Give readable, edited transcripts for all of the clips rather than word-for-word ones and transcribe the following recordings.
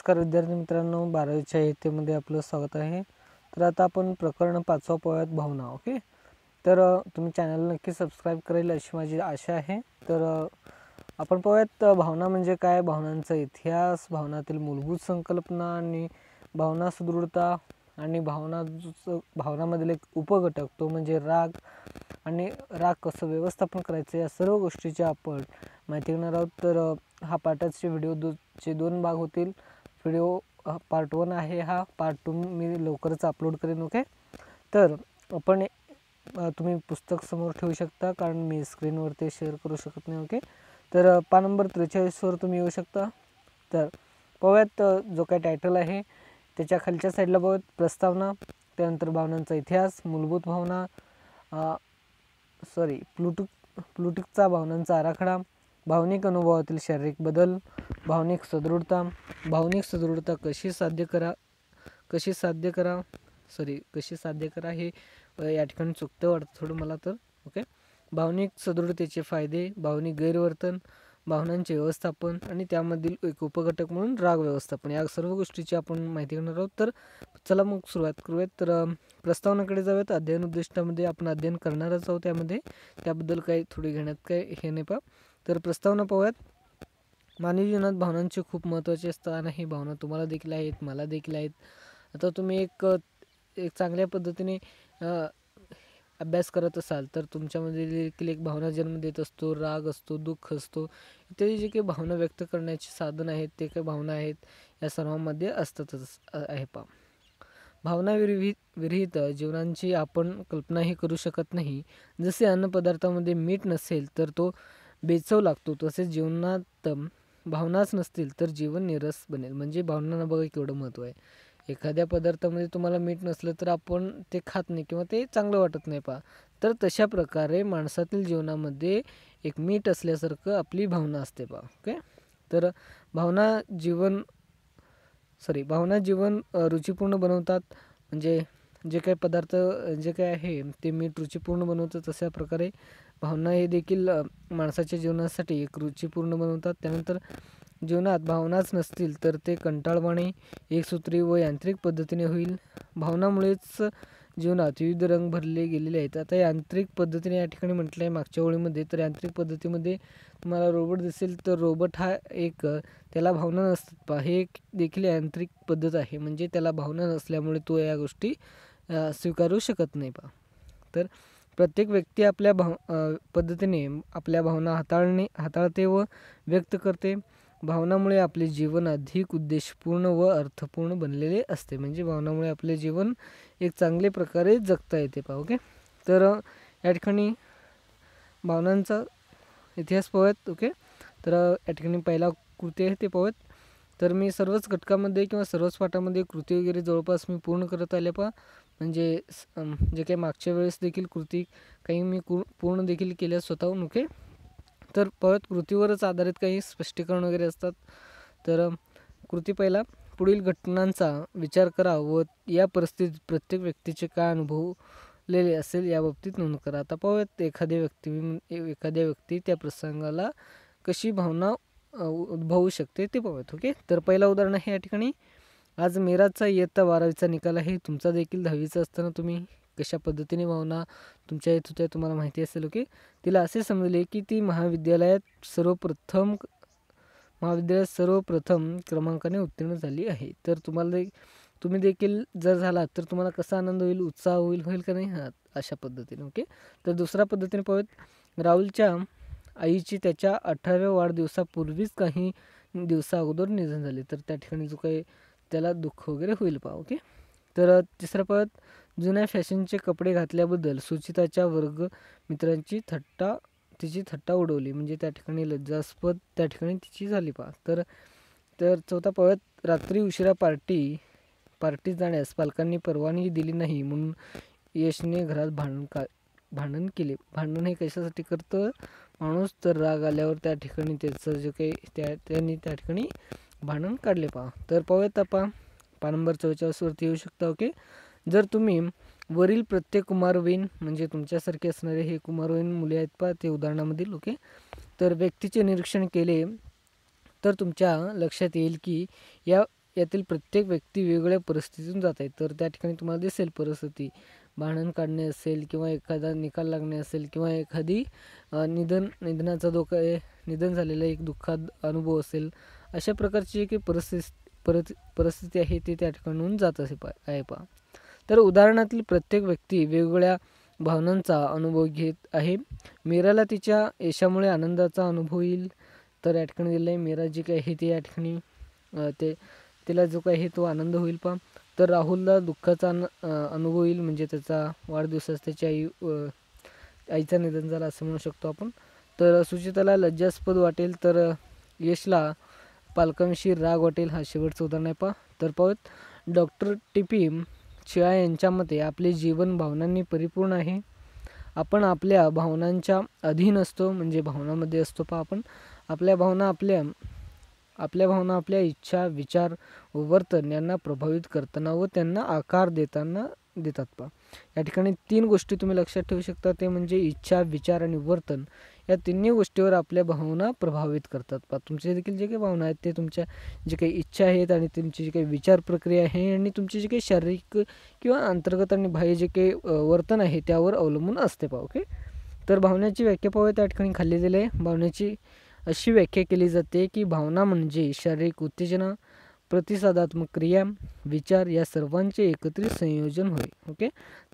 नमस्कार विद्यार्थी मित्रांनो, 12वीच्या इयत्तेमध्ये आपलं स्वागत आहे। तर आता आपण प्रकरण 5 पोव्यात भावना। ओके, तर तुम्ही चॅनल नक्की सबस्क्राईब करेल अशी माझी आशा आहे। तर आपण पोव्यात भावना म्हणजे काय, भावनांचा इतिहास, भावनातील मूलभूत संकल्पना आणि भावना सुदृढता आणि भावनामधील एक उपघटक तो म्हणजे राग आणि राग कसं व्यवस्थापन करायचं, या सर्व गोष्टीची आपण माहिती घेणार आहोत। तर हा पाठाचे व्हिडिओचे 2 भाग होतील। व्हिडिओ पार्ट 1 आहे, हा पार्ट 2 मी लवकरच अपलोड करेन। ओके, तर आपण तुम्ही पुस्तक समोर ठेवू शकता कारण मी स्क्रीनवरती शेअर करू शकत नाही। ओके, तर पान नंबर 43 वर तुम्ही येऊ शकता। तर पोव्यात जो काही टायटल आहे त्याच्या खालच्या साईडला बघा प्रस्तावना, त्यानंतर भावनांचा इतिहास, मूलभूत भावना, प्लुटिकचा भावनांचा आराखडा, भावनिक अनुभवातील शारीरिक बदल, भावनिक सदृढता कशी साध्य करा हे या ठिकाणी चुकतं वाटतं थोडं मला तर। ओके, भावनिक सदृढतेचे फायदे, भावनिक गैरवर्तन, भावनांचे व्यवस्थापन आणि त्यामधील एक उपघटक म्हणून राग व्यवस्थापन, या सर्व गोष्टीची आपण माहिती घेणार आहोत। तर चला मग सुरुवात करूयात। तर प्रस्तावनाकडे जाऊयात। अध्ययन उद्दिष्टामध्ये आपण अध्ययन करणारच आहोत, त्याबद्दल काही थोडी घेण्यात काही हे नाही पा। तर प्रस्तावना पाहूयात। मानवी जीवनात भावनांचे खूप महत्त्वाचे स्थान आहे। भावना तुम्हाला देखील आहेत, मला देखील आहेत। आता तुम्ही एक चांगल्या पद्धतीने अभ्यास करत असाल तर तुमच्यामध्ये देखील एक भावना जन्म देत असतो, राग असतो, दुःख असतो, इत्यादी जे काही भावना व्यक्त करण्याचे साधन आहेत, ते काही भावना आहेत, या सर्वांमध्ये असतातच आहे पा। भावना विरहित जीवनाची आपण कल्पनाही करू शकत नाही। जसे अन्नपदार्थामध्ये मीठ नसेल तर तो बेचव लागतो, तसेच जीवनात भावनाच नसतील तर जीवन निरस बनेल। म्हणजे भावनांना बघा केवढं महत्त्व आहे। एखाद्या पदार्थामध्ये तुम्हाला मीठ नसलं तर आपण ते खात नाही किंवा ते चांगलं वाटत नाही पा। तर तशा प्रकारे माणसातील जीवनामध्ये एक मीठ असल्यासारखं आपली भावना असते पा। ओके, तर भावना जीवन रुचिपूर्ण बनवतात। म्हणजे जे काही पदार्थ जे काही आहे ते मीठ रुचिपूर्ण बनवतं, तशा प्रकारे भावना हे देखील माणसाच्या जीवनासाठी एक रुचिपूर्ण बनवतात। त्यानंतर जीवनात भावनाच नसतील तर ते कंटाळवाणे, एकसूत्री व यांत्रिक पद्धतीने होईल। भावनामुळेच जीवनात विविध रंग भरले गेलेले आहेत। आता यांत्रिक पद्धतीने या ठिकाणी म्हटलं आहे मागच्या ओळीमध्ये, तर यांत्रिक पद्धतीमध्ये तुम्हाला रोबोट दिसेल तर रोबोट हा एक त्याला भावना नसतात पहा, हे एक देखील यांत्रिक पद्धत आहे। म्हणजे त्याला भावना नसल्यामुळे तो या गोष्टी स्वीकारू शकत नाही पहा। तर प्रत्येक व्यक्ती आपल्या पद्धतीने आपल्या भावना हाताळते व व्यक्त करते। भावनामुळे आपले जीवन अधिक उद्देशपूर्ण व अर्थपूर्ण बनलेले असते। म्हणजे भावनामुळे आपले जीवन एक चांगले प्रकारे जगता येते पहा। ओके, तर या ठिकाणी भावनांचा इतिहास पाहूयात। ओके, तर या ठिकाणी पहिला कृती आहे ते पाहूयात। तर मी सर्वच घटकामध्ये किंवा सर्वच पाठामध्ये कृती वगैरे जवळपास मी पूर्ण करत आले पहा। म्हणजे जे काही मागच्या वेळेस देखील कृती काही मी पूर्ण देखील केल्या स्वतःहून। ओके, तर पाहूयात कृतीवरच आधारित काही स्पष्टीकरण वगैरे असतात। तर कृती पहिला, पुढील घटनांचा विचार करा व या परिस्थितीत प्रत्येक व्यक्तीचे काय अनुभवलेले असेल याबाबतीत नोंद करा। आता पाहूयात एखाद्या व्यक्ती त्या प्रसंगाला कशी भावना उद्भवू शकते ते पाहूयात। ओके, तर पहिला उदाहरण आहे या ठिकाणी, आज मेराचा इयत्ता 12वीचा निकाल आहे। तुमचा देखील 10वीचा असताना तुम्ही कशा पद्धतीने भावना तुमच्या येत होत्या तुम्हाला माहिती असेल। ओके, तिला असे समजले की ती महाविद्यालयात सर्वप्रथम क्रमांकाने उत्तीर्ण झाली आहे। तर तुम्ही देखील जर झालात तर तुम्हाला कसा आनंद होईल, उत्साह होईल का नाही, हा अशा पद्धतीने। ओके, तर दुसऱ्या पद्धतीने पाहूयात, राहुलच्या आईची त्याच्या 18व्या वाढदिवसापूर्वीच काही दिवसा अगोदर निधन झाले। तर त्या ठिकाणी जो काही त्याला दुःख वगैरे होईल पहा। ओके, तर तिसरं पाहत, जुन्या फॅशनचे कपडे घातल्याबद्दल सुचिताच्या वर्गमित्रांची तिची थट्टा उडवली। म्हणजे त्या ठिकाणी लज्जास्पद त्या ठिकाणी तिची झाली पहा। तर चौथा पाहत, रात्री उशिरा पार्टीत जाण्यास पालकांनी परवानगी दिली नाही म्हणून यशने घरात भांडण केले। भांडण हे कशासाठी करतं माणूस, तर राग आल्यावर त्या ठिकाणी त्याचं जे काही त्यांनी त्या ठिकाणी भांडण काढले पहा। तर पाहूयात आपण पान नंबर 44 वरती येऊ शकता। ओके, जर तुम्ही वरील प्रत्येक कुमारवयीन म्हणजे तुमच्यासारखे असणारे हे कुमारवयीन मुले आहेत पहा ते उदाहरणामधील। ओके, तर व्यक्तीचे निरीक्षण केले तर तुमच्या लक्षात येईल की या यातील प्रत्येक व्यक्ती वेगवेगळ्या परिस्थितीतून जात आहे. तर त्या ठिकाणी तुम्हाला दिसेल परिस्थिती, भांडण काढणे असेल किंवा एखादा निकाल लागणे असेल किंवा एखादी निधनाचा धोका आहे, निधन झालेला एक दुःखाद अनुभव असेल, अशा प्रकारची जी काही परिस्थिती आहे ती त्या ठिकाणून जात आहे पहा. तर उदाहरणातील प्रत्येक व्यक्ती वेगवेगळ्या भावनांचा अनुभव घेत आहे. मीराला तिच्या यशामुळे आनंदाचा अनुभव येईल. तर या ठिकाणी दिलं आहे मीरा जी काही आहे ती या ठिकाणी तिला जो काही आहे तो आनंद होईल पहा. तर राहुलला दुःखाचा अनुभव येईल, म्हणजे त्याचा वाढदिवसास त्याची आईचा निधन झाला असं म्हणू शकतो आपण. तर सुचिताला लज्जास्पद वाटेल. तर यशला पालकांविषयी राग वाटेल. हा शेवटचं उदाहरण आहे पहा. तर पाहूत डॉक्टर टी.पी. शिळा यांच्या मते आपले जीवन भावनांनी परिपूर्ण आहे. आपण आपल्या भावनांच्या अधीन असतो, म्हणजे भावनामध्ये असतो पहा आपण. आपल्या भावना आपल्या इच्छा, विचार व वर्तन यांना प्रभावित करताना व त्यांना आकार देतात पहा. या ठिकाणी 3 गोष्टी तुम्ही लक्षात ठेवू शकता, ते म्हणजे इच्छा, विचार आणि वर्तन. या तिन्ही गोष्टीवर आपल्या भावना प्रभावित करतात पहा. तुमचे देखील जे काही भावना आहेत ते तुमच्या जे काही इच्छा आहेत आणि तुमची जी काही विचार प्रक्रिया आहे आणि तुमची जी काही शारीरिक किंवा अंतर्गत आणि बाह्य जे काही वर्तन आहे त्यावर अवलंबून असते पहा. ओके. तर भावनेची व्याख्या पाहूया. त्या ठिकाणी खाली दिले आहे. भावनेची अशी व्याख्या केली जाते की भावना म्हणजे शारीरिक उत्तेजना, प्रतिसादात्मक क्रिया, विचार या सर्वांचे एकत्रित संयोजन होय. ओके.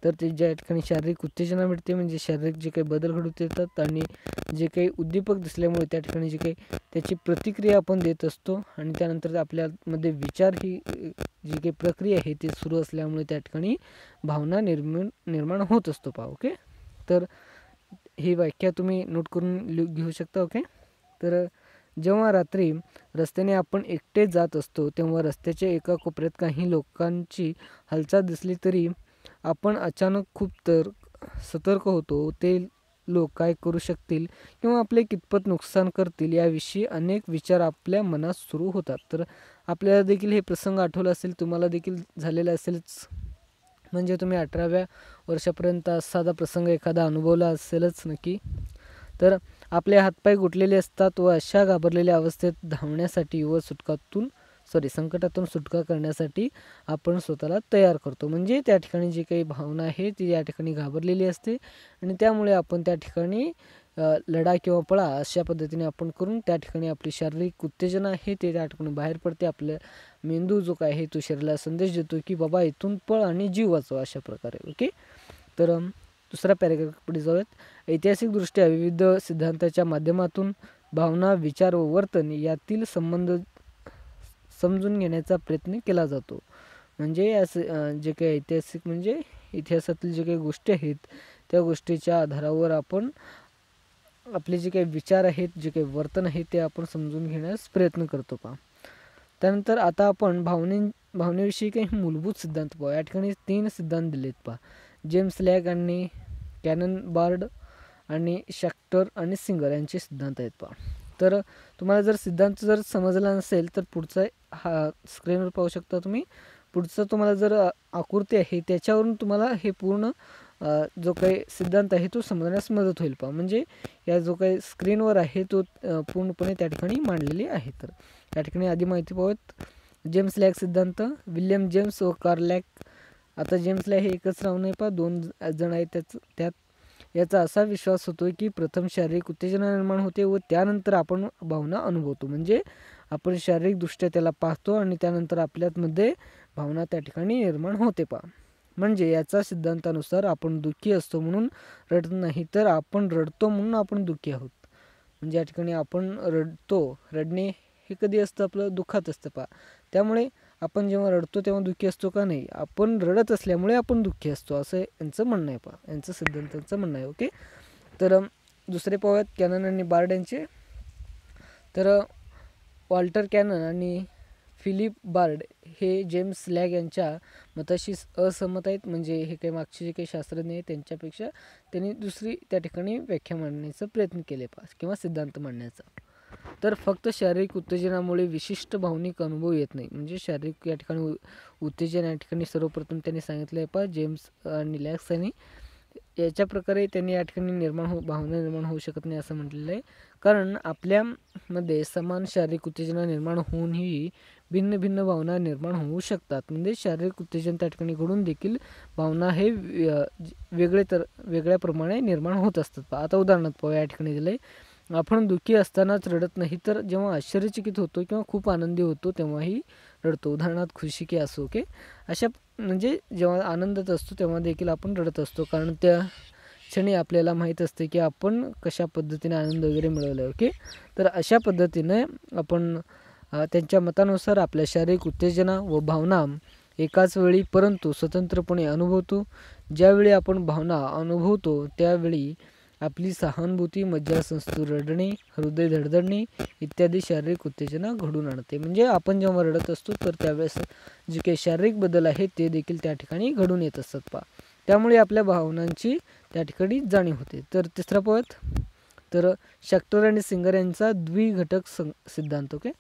तर ते ज्या ठिकाणी शारीरिक उत्तेजना मिळते, म्हणजे शारीरिक जे काही बदल घडून येतात आणि जे काही उद्दीपक दिसल्यामुळे त्या ठिकाणी जे काही त्याची प्रतिक्रिया आपण देत असतो आणि त्यानंतर आपल्यामध्ये विचार ही जी काही प्रक्रिया आहे ती सुरू असल्यामुळे त्या ठिकाणी भावना निर्माण होत असतो पहा. ओके. तर ही व्याख्या तुम्ही नोट करून घेऊ शकता. ओके. तर जेव्हा रात्री रस्त्याने आपण एकटे जात असतो तेव्हा रस्त्याच्या एका कोपऱ्यात काही लोकांची हालचाल दिसली तरी आपण अचानक खूप सतर्क होतो. ते लोक काय करू शकतील किंवा आपले कितपत नुकसान करतील याविषयी अनेक विचार आपल्या मनात सुरू होतात. तर आपल्याला देखील हे प्रसंग आठवला असेल, तुम्हाला देखील झालेला असेलच, म्हणजे तुम्ही 18व्या वर्षापर्यंत साधा प्रसंग एखादा अनुभवला असेलच नक्की. तर आपले हातपाय गुटलेले असतात व अशा घाबरलेल्या अवस्थेत धावण्यासाठी व संकटातून सुटका करण्यासाठी आपण स्वतःला तयार करतो. म्हणजे त्या ठिकाणी जी काही भावना आहे ती या ठिकाणी घाबरलेली असते आणि त्यामुळे आपण त्या ठिकाणी लढा किंवा पळा अशा पद्धतीने आपण करून त्या ठिकाणी आपली शारीरिक उत्तेजना आहे ते त्या ठिकाणी बाहेर पडते. आपल्या मेंदू जो काय आहे तो शरीराला संदेश देतो की बाबा इथून पळ आणि जीव वाचवा अशा प्रकारे. ओके. तर दुसरा पॅराग्राफ पुढे जाऊयात. ऐतिहासिकदृष्ट्या विविध सिद्धांताच्या माध्यमातून भावना, विचार व वर्तन यातील संबंध समजून घेण्याचा प्रयत्न केला जातो. म्हणजे जे काही ऐतिहासिक म्हणजे इतिहासातील जे काही गोष्टी आहेत त्या गोष्टीच्या आधारावर आपण आपले जे काही विचार आहेत, जे काही वर्तन आहे ते आपण समजून घेण्यास प्रयत्न करतो पहा. त्यानंतर आता आपण भावनेविषयी काही मूलभूत सिद्धांत पाहू. या ठिकाणी 3 सिद्धांत दिलेत पहा. जेम्स लॅक आणि कॅनन बार्ड आणि शॅक्टर आणि सिंगर यांचे सिद्धांत आहेत पहा. तर तुम्हाला जर सिद्धांत समजला नसेल तर पुढचा हा स्क्रीनवर पाहू शकता तुम्ही. पुढचं तुम्हाला जर आकृती आहे त्याच्यावरून तुम्हाला हे पूर्ण जो काही सिद्धांत आहे तो समजण्यास मदत होईल पहा. म्हणजे या जो काही स्क्रीनवर आहे तो पूर्णपणे त्या ठिकाणी मांडलेली आहे. तर त्या ठिकाणी आधी माहिती पाहूयात. जेम्स लॅक सिद्धांत, विल्यम जेम्स व कार्ल लॅक. आता जेम्स लॅक हे एकच राहून नाही पहा, 2 जण आहेत त्यात. याचा असा विश्वास होतो की प्रथम शारीरिक उत्तेजना निर्माण होते व त्यानंतर आपण भावना अनुभवतो. म्हणजे आपण शारीरिकदृष्ट्या त्याला पाहतो आणि त्यानंतर आपल्यामध्ये भावना त्या ठिकाणी निर्माण होते पहा. म्हणजे याचा सिद्धांतानुसार आपण दुःखी असतो म्हणून रडत नाही, तर आपण रडतो म्हणून आपण दुःखी आहोत. म्हणजे या ठिकाणी आपण रडणे हे कधी असतं, आपलं दुःखात असतं पहा. त्यामुळे आपण जेव्हा रडतो तेव्हा दुःखी असतो का? नाही, आपण रडत असल्यामुळे आपण दुःखी असतो असं यांचं म्हणणं आहे पहा. यांचं सिद्धांतांचं म्हणणं आहे. ओके. तर दुसरे पाहूयात कॅनन आणि बार्ड यांचे. तर वॉल्टर कॅनन आणि फिलिप बार्ड हे जेम्स लॅक यांच्या मताशी असहमत आहेत. म्हणजे हे काही मागचे जे काही शास्त्रज्ञ आहेत त्यांच्यापेक्षा त्यांनी दुसरी त्या ठिकाणी व्याख्या मांडण्याचा प्रयत्न केले पहा किंवा सिद्धांत मांडण्याचा. तर फक्त शारीरिक उत्तेजनामुळे विशिष्ट भावनिक अनुभव येत नाही. म्हणजे शारीरिक या ठिकाणी उत्तेजन या ठिकाणी सर्वप्रथम त्यांनी सांगितलं आहे पहा जेम्स आणि लॅक्स यांनी. याच्या प्रकारे त्यांनी या ठिकाणी भावना निर्माण होऊ शकत नाही असं म्हटलेलं आहे. कारण आपल्यामध्ये समान शारीरिक उत्तेजना निर्माण होऊनही भिन्न भिन्न भावना निर्माण होऊ शकतात. म्हणजे शारीरिक उत्तेजन त्या ठिकाणी घडून देखील भावना हे वेगळ्या प्रमाणे निर्माण होत असतात. आता उदाहरणार्थ पाहूया, या ठिकाणी दिलं आहे, आपण दुःखी असतानाच रडत नाही, तर जेव्हा आश्चर्यचकित होतो किंवा खूप आनंदी होतो तेव्हाही रडतो. उदाहरणार्थ खुशी की असो, ओके. अशा म्हणजे जेव्हा आनंदात असतो तेव्हा देखील आपण रडत असतो, कारण त्या क्षणी आपल्याला माहीत असते की आपण कशा पद्धतीने आनंद वगैरे मिळवला, ओके. तर अशा पद्धतीने आपण त्यांच्या मतानुसार आपल्या शारीरिक उत्तेजना व भावना एकाच वेळी परंतु स्वतंत्रपणे अनुभवतो. ज्यावेळी आपण भावना अनुभवतो त्यावेळी आपली सहानुभूती, मज्जासंस्था, रडणे, हृदय धडधडणे इत्यादी शारीरिक उत्तेजना घडून आणते. म्हणजे आपण जेव्हा रडत असतो तर त्यावेळेस जे काही शारीरिक बदल आहेत ते देखील त्या ठिकाणी घडून येत असतात पहा. त्यामुळे आपल्या भावनांची त्या ठिकाणी जाणीव होते. तर तिसरा पॉईंट, तर शॅक्टर आणि सिंगर यांचा द्विघटक सिद्धांत, ओके.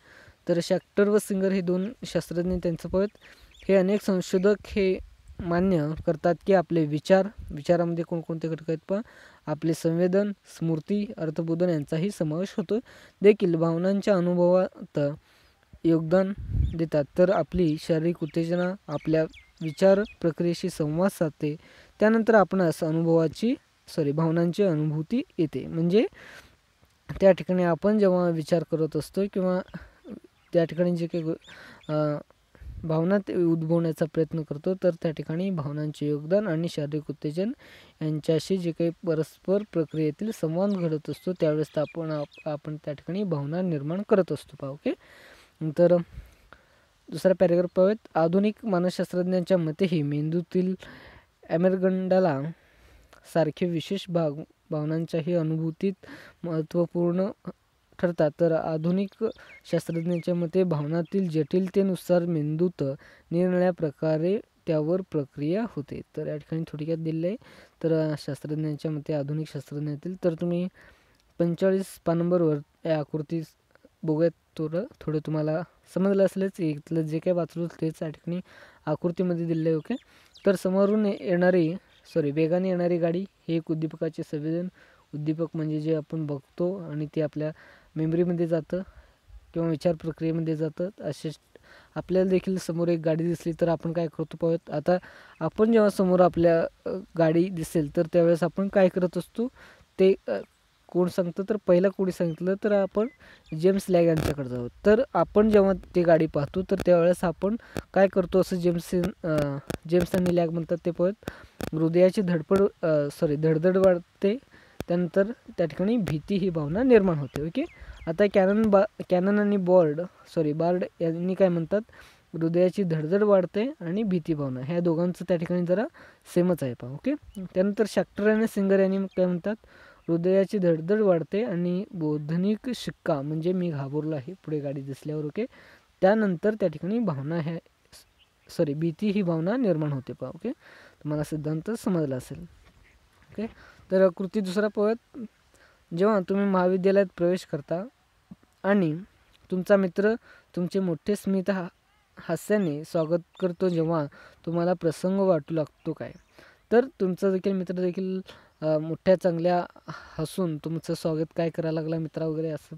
तर शॅक्टर व सिंगर हे दोन शास्त्रज्ञ, त्यांचं पॉईंट, हे अनेक संशोधक हे मान्य करतात की आपले विचारामध्ये कोणकोणते घटक आहेत पहा. आपले संवेदन, स्मृती, अर्थबोधन यांचाही समावेश होतो. देखील भावनांच्या अनुभवात योगदान देतात. तर आपली शारीरिक उत्तेजना आपल्या विचार प्रक्रियेशी संवाद साधते. त्यानंतर आपणास भावनांची अनुभूती येते. म्हणजे त्या ठिकाणी आपण जेव्हा विचार करत असतो किंवा त्या ठिकाणी जे काही भावना उद्भवण्याचा प्रयत्न करतो, तर त्या ठिकाणी भावनांचे योगदान आणि शारीरिक उत्तेजन यांच्याशी जे काही परस्पर प्रक्रियेतील संवाद घडत असतो त्यावेळेस आपण त्या ठिकाणी भावना निर्माण करत असतो पहा, ओके. तर दुसरा पॅरेग्राफ पाहूयात. आधुनिक मानसशास्त्रज्ञांच्या मतेही मेंदूतील ॲमेगडाला सारखे विशेष भावनांच्याही अनुभूतीत महत्त्वपूर्ण ठरतात. तर आधुनिक शास्त्रज्ञांच्या मते भावनातील जटिलतेनुसार मेंदूत निरनिराळ्या प्रकारे त्यावर प्रक्रिया होते. तर या ठिकाणी थोडक्यात दिले आहे. तर शास्त्रज्ञांच्या मते, आधुनिक शास्त्रज्ञातील, तर तुम्ही 45 पानांबरोबर या आकृती बघूयात. थोडं तुम्हाला समजलं असेलच. इथलं जे काही वाचलं तेच या ठिकाणी आकृतीमध्ये दिलं आहे, ओके. तर समोरून वेगाने येणारी गाडी हे एक उद्दीपकाचे संवेदन. उद्दीपक म्हणजे जे आपण बघतो आणि ते आपल्या मेमरीमध्ये जातं किंवा विचार प्रक्रियेमध्ये जातं. असे आपल्याला देखील समोर एक गाडी दिसली तर आपण काय करतो पाहूयात. आता आपण जेव्हा समोर आपल्या गाडी दिसेल तर त्यावेळेस आपण काय करत असतो, ते कोण सांगतं, तर पहिला कोणी सांगितलं तर आपण जेम्स लॅग यांच्याकडे जाऊ. तर आपण जेव्हा ती गाडी पाहतो तर त्यावेळेस आपण काय करतो असं जेम्स आणि लॅग म्हणतात ते पाहूयात. हृदयाची धडधड वाढते. त्यानंतर त्या ठिकाणी भीती ही भावना निर्माण होते, ओके. आता कॅनन आणि बार्ड यांनी काय म्हणतात, हृदयाची धडधड वाढते आणि भीती भावना, ह्या दोघांचं त्या ठिकाणी जरा सेमच आहे पहा, ओके. त्यानंतर शॅक्टर आणि सिंगर यांनी काय म्हणतात, हृदयाची धडधड वाढते आणि बोधनिक शिक्का म्हणजे मी घाबरलो आहे पुढे गाडी दिसल्यावर, ओके. त्यानंतर त्या ठिकाणी भीती ही भावना निर्माण होते पहा, ओके. तुम्हाला सिद्धांत समजला असेल, ओके. तर कृती दुसरा पाहूयात. जेव्हा तुम्ही महाविद्यालयात प्रवेश करता आणि तुमचा मित्र तुमचे मोठे स्मित हास्याने स्वागत करतो, जेव्हा तुम्हाला प्रसंग वाटू लागतो काय, तर तुमचा देखील मित्र देखील मोठ्या चांगल्या हसून तुमचं स्वागत काय करायला लागला मित्रा वगैरे असं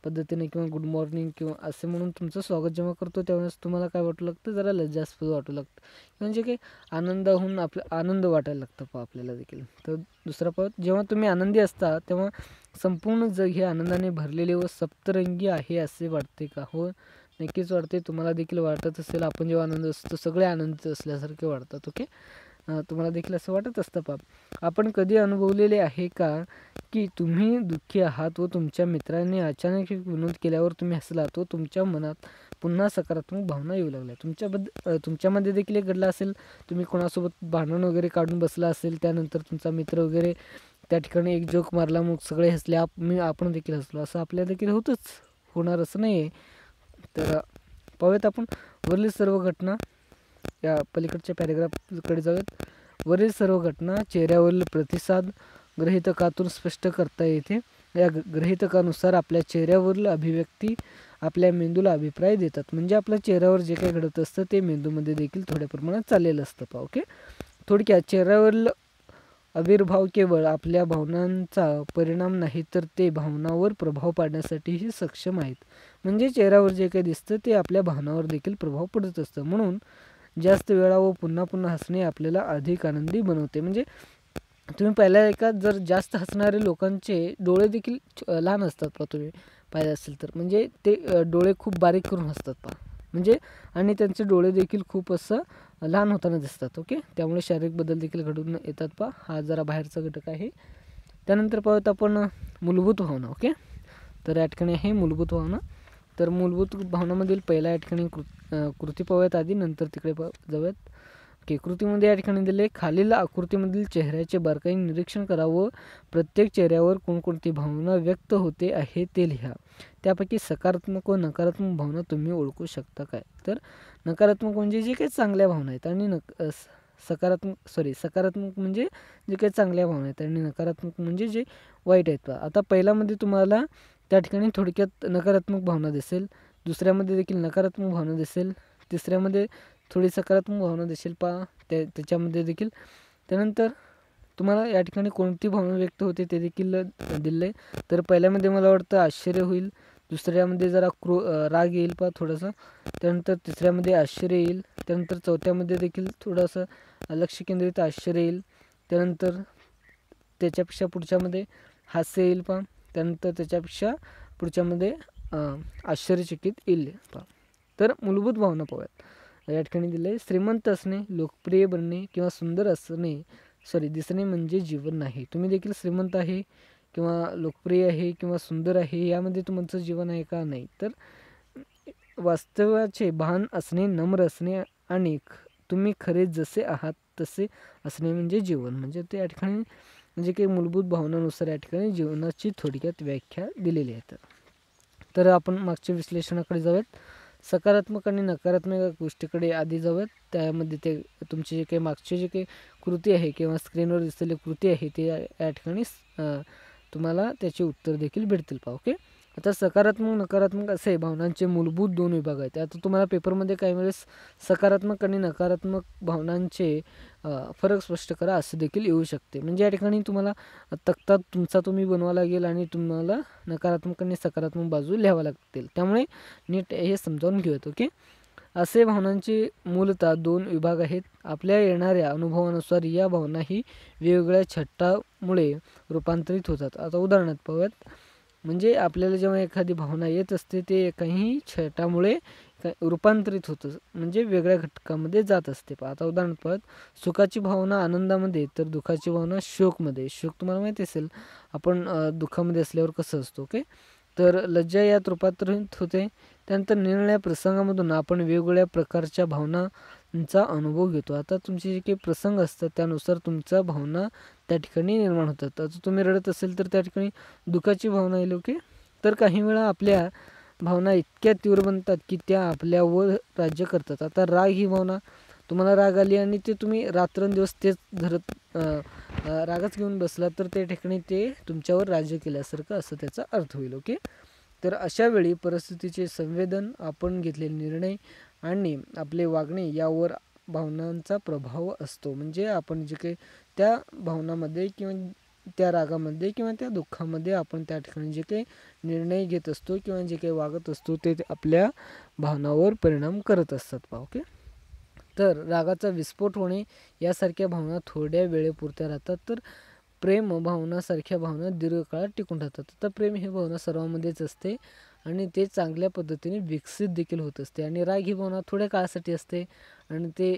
पद्धतीने, किंवा गुड मॉर्निंग किंवा असे म्हणून तुमचं स्वागत जेव्हा करतो त्यावेळेस तुम्हाला काय वाटू लागतं, जरा लज्जास्पद वाटू लागतं, म्हणजे काही आनंदाहून आनंद वाटायला लागतं पहा आपल्याला देखील. तर दुसरा पाहत, जेव्हा तुम्ही आनंदी असता तेव्हा संपूर्ण जग हे आनंदाने भरलेले व सप्तरंगी आहे असे वाटते का? हो, नक्कीच वाटते. तुम्हाला देखील वाटत असेल, आपण जेव्हा आनंद असतो सगळे आनंदित असल्यासारखे वाटतात, ओके. तुम्हाला देखील असं वाटत असतं पहा. आपण कधी अनुभवलेले आहे का की तुम्ही दुःखी आहात व तुमच्या मित्रांनी अचानक विनोद केल्यावर तुम्ही हसलात व तुमच्या मनात पुन्हा सकारात्मक भावना येऊ लागल्या? तुमच्यामध्ये देखील एक घडलं असेल, तुम्ही कोणासोबत भांडण वगैरे काढून बसला असेल, त्यानंतर तुमचा मित्र वगैरे त्या ठिकाणी एक जोक मारला, मग सगळे हसले, आपण देखील हसलो, असं आपल्याला देखील होणार असं नाही आहे. तर पाहूयात आपण वरील सर्व घटना, या पलीकडच्या पॅरेग्राफकडे जाऊयात. वरील सर्व घटना चेहऱ्यावरील प्रतिसाद गृहीतकातून स्पष्ट करता येते. या गृहीतकानुसार आपल्या चेहऱ्यावरील अभिव्यक्ती आपल्या मेंदूला अभिप्राय देतात. म्हणजे आपल्या चेहऱ्यावर जे काही घडत असतं ते मेंदूमध्ये देखील थोड्या प्रमाणात चाललेलं असतं पहा, ओके. थोडक्यात चेहऱ्यावरील आविर्भाव केवळ आपल्या भावनांचा परिणाम नाही, तर ते भावनांवर प्रभाव पाडण्यासाठीही सक्षम आहेत. म्हणजे चेहऱ्यावर जे काही दिसतं ते आपल्या भावनांवर देखील प्रभाव पडत असतं. म्हणून जास्त वेळा व पुन्हा पुन्हा हसणे आपल्याला अधिक आनंदी बनवते. म्हणजे तुम्ही पहिल्या एका जर जास्त हसणारे लोकांचे डोळे देखील लहान असतात पहा, तुम्ही पाहिलं असेल तर. म्हणजे ते डोळे खूप बारीक करून हसतात पहा. म्हणजे आणि त्यांचे डोळे देखील खूप असं लहान होताना दिसतात. ओके, त्यामुळे शारीरिक बदल देखील घडून येतात पहा. हा जरा बाहेरचा घटक आहे. त्यानंतर पाहूयात आपण मूलभूत भावना. ओके, तर या ठिकाणी आहे मूलभूत भावना. तर मूलभूत भावनामधील पहिल्या या ठिकाणी कृती पाहूयात आधी, नंतर तिकडे जाऊयात. ओके, कृतीमध्ये या ठिकाणी दिले, खालील आकृतीमधील चेहऱ्याचे बारकाईने निरीक्षण करा व प्रत्येक चेहऱ्यावर कोणकोणती भावना व्यक्त होते आहे ते लिहा. त्यापैकी सकारात्मक व नकारात्मक भावना तुम्ही ओळखू शकता काय? तर नकारात्मक म्हणजे जे काही चांगल्या भावना आहेत आणि सकारात्मक म्हणजे जे काही चांगल्या भावना आहेत आणि नकारात्मक म्हणजे जे वाईट आहेत. आता पहिल्यामध्ये तुम्हाला त्या ठिकाणी थोडक्यात नकारात्मक भावना दिसेल, दुसऱ्यामध्ये देखील नकारात्मक भावना दिसेल, तिसऱ्यामध्ये थोडी सकारात्मक भावना दिसेल पहा, त्याच्यामध्ये देखील. त्यानंतर तुम्हाला या ठिकाणी कोणती भावना व्यक्त होते ते देखील दिलं आहे. तर पहिल्यामध्ये मला वाटतं आश्चर्य होईल, दुसऱ्यामध्ये जरा राग येईल पहा थोडासा, त्यानंतर तिसऱ्यामध्ये आश्चर्य येईल, त्यानंतर चौथ्यामध्ये देखील थोडंसं लक्ष केंद्रित आश्चर्य येईल, त्यानंतर त्याच्यापेक्षा पुढच्यामध्ये हास्य येईल पहा, त्यानंतर त्याच्यापेक्षा पुढच्यामध्ये आश्चर्यचकित येईल पहा. तर मूलभूत भावना पाहूयात. या ठिकाणी दिले, श्रीमंत असणे, लोकप्रिय बनणे किंवा सुंदर दिसणे म्हणजे जीवन नाही. तुम्ही देखील श्रीमंत आहे किंवा लोकप्रिय आहे किंवा सुंदर आहे यामध्ये तुमचं जीवन आहे का? नाही. तर वास्तवाचे भान असणे, नम्र असणे आणि तुम्ही खरे जसे आहात तसे असणे म्हणजे जीवन. म्हणजे ते या ठिकाणी म्हणजे काही मूलभूत भावनांनुसार या ठिकाणी जीवनाची थोडक्यात व्याख्या दिलेली आहे. तर आपण मागच्या विश्लेषणाकडे जाऊयात. सकारात्मक आणि नकारात्मक गोष्टीकडे आधी जाऊयात. त्यामध्ये ते तुमचे जे काही मागचे जे काही कृती आहे किंवा स्क्रीनवर दिसलेली कृती आहे ते या ठिकाणी तुम्हाला त्याचे उत्तर देखील भेटतील पहा. ओके, आता सकारात्मक नकारात्मक असे भावनांचे मूलभूत 2 विभाग आहेत. आता तुम्हाला पेपरमध्ये काही वेळेस सकारात्मक आणि नकारात्मक भावनांचे फरक स्पष्ट करा असं देखील येऊ शकते. म्हणजे या ठिकाणी तुम्हाला तक्ता तुमचा तुम्ही बनवावा लागेल आणि तुम्हाला नकारात्मक आणि सकारात्मक बाजू लिहाव्या लागतील. त्यामुळे नीट हे समजावून घेऊयात. ओके, असे भावनांचे मूलतः 2 विभाग आहेत. आपल्या येणाऱ्या अनुभवानुसार या भावना ही वेगवेगळ्या छटामुळे रूपांतरित होतात. आता उदाहरणार्थ पाहूयात. म्हणजे आपल्याला जेव्हा एखादी भावना येत असते ते काही छटामुळे रूपांतरित होतं, म्हणजे वेगळ्या घटकामध्ये जात असते. आता उदाहरण पाहत, सुखाची भावना आनंदामध्ये, तर दुःखाची भावना शोकमध्ये. शोक तुम्हाला माहिती असेल आपण दुःखामध्ये असल्यावर कसं असतो. ओके, तर लज्जा यात रूपांतरित होते. त्यानंतर निरनिराळ्या प्रसंगामधून आपण वेगवेगळ्या प्रकारच्या भावनांचा अनुभव घेतो. आता तुमचे जे काही प्रसंग असतात त्यानुसार तुमच्या भावना त्या ठिकाणी निर्माण होतात. आता तुम्ही रडत असेल तर त्या ठिकाणी दुःखाची भावना येईल. ओके, तर काही वेळा आपल्या भावना इतक्या तीव्र बनतात की त्या आपल्यावर राज्य करतात. आता राग ही भावना, तुम्हाला राग आली आणि ते तुम्ही रात्रंदिवस तेच धरत रागच घेऊन बसला तर त्या ठिकाणी ते तुमच्यावर राज्य केल्यासारखं असं त्याचा अर्थ होईल. ओके, तर अशा वेळी परिस्थितीचे संवेदन, आपण घेतलेले निर्णय आणि आपले वागणे यावर भावनांचा प्रभाव असतो. म्हणजे आपण जे काही त्या भावनामध्ये किंवा त्या रागामध्ये किंवा त्या दुःखामध्ये आपण त्या ठिकाणी जे काही निर्णय घेत असतो किंवा जे काही वागत असतो ते आपल्या भावनावर परिणाम करत असतात पहा. ओके, तर रागाचा विस्फोट होणे यासारख्या भावना थोड्या वेळेपुरत्या राहतात, तर प्रेम भावनासारख्या भावना दीर्घकाळात टिकून राहतात. तर प्रेम ही भावना सर्वांमध्येच असते आणि ते चांगल्या पद्धतीने विकसित देखील होत असते. आणि राग ही भावना थोड्या काळासाठी असते आणि ते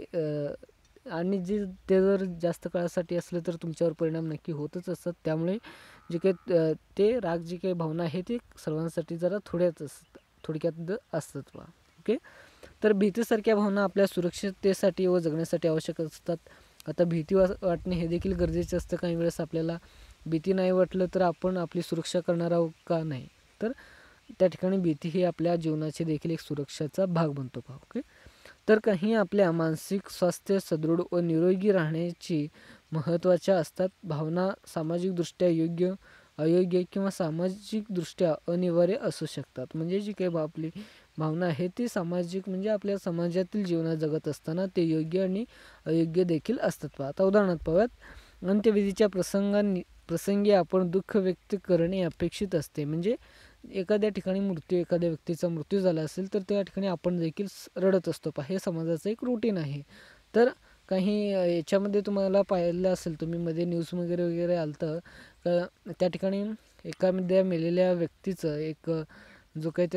जर जास्त काळासाठी असलं तर तुमच्यावर परिणाम नक्की होतच असतात. त्यामुळे जे काही ते राग जी काही भावना आहे ती सर्वांसाठी जरा थोडक्यात असतात पहा. ओके, तर भीतीसारख्या भावना आपल्या सुरक्षिततेसाठी व जगण्यासाठी आवश्यक असतात. आता भीती वाटणे हे देखील गरजेचे असतं. काही वेळेस आपल्याला भीती नाही वाटलं तर आपण आपली सुरक्षा करणार आहोत का? नाही. तर त्या ठिकाणी भीती ही आपल्या जीवनाची देखील एक सुरक्षेचा भाग बनतो पहा. ओके, तर काही आपल्या मानसिक स्वास्थ्य सदृढ व निरोगी राहण्याची महत्त्वाच्या असतात. भावना सामाजिकदृष्ट्या योग्य, अयोग्य किंवा सामाजिकदृष्ट्या अनिवार्य असू शकतात. म्हणजे जी काही आपली भावना आहे ती सामाजिक म्हणजे आपल्या समाजातील जीवनात जगत असताना ते योग्य आणि अयोग्य देखील असतात पहा. आता उदाहरणार्थ पाहूयात. अंत्यविधीच्या प्रसंगी आपण दुःख व्यक्त करणे अपेक्षित असते. म्हणजे एखाद्या ठिकाणी एखाद्या व्यक्तीचा मृत्यू झाला असेल तर त्या ठिकाणी आपण देखील रडत असतो. हे समाजाचं एक रूटीन आहे. तर काही याच्यामध्ये तुम्हाला पाहिलं असेल तुम्ही मध्ये न्यूज वगैरे वगैरे आलं तर त्या ठिकाणी एखाद्या मेलेल्या व्यक्तीचं एक जो काही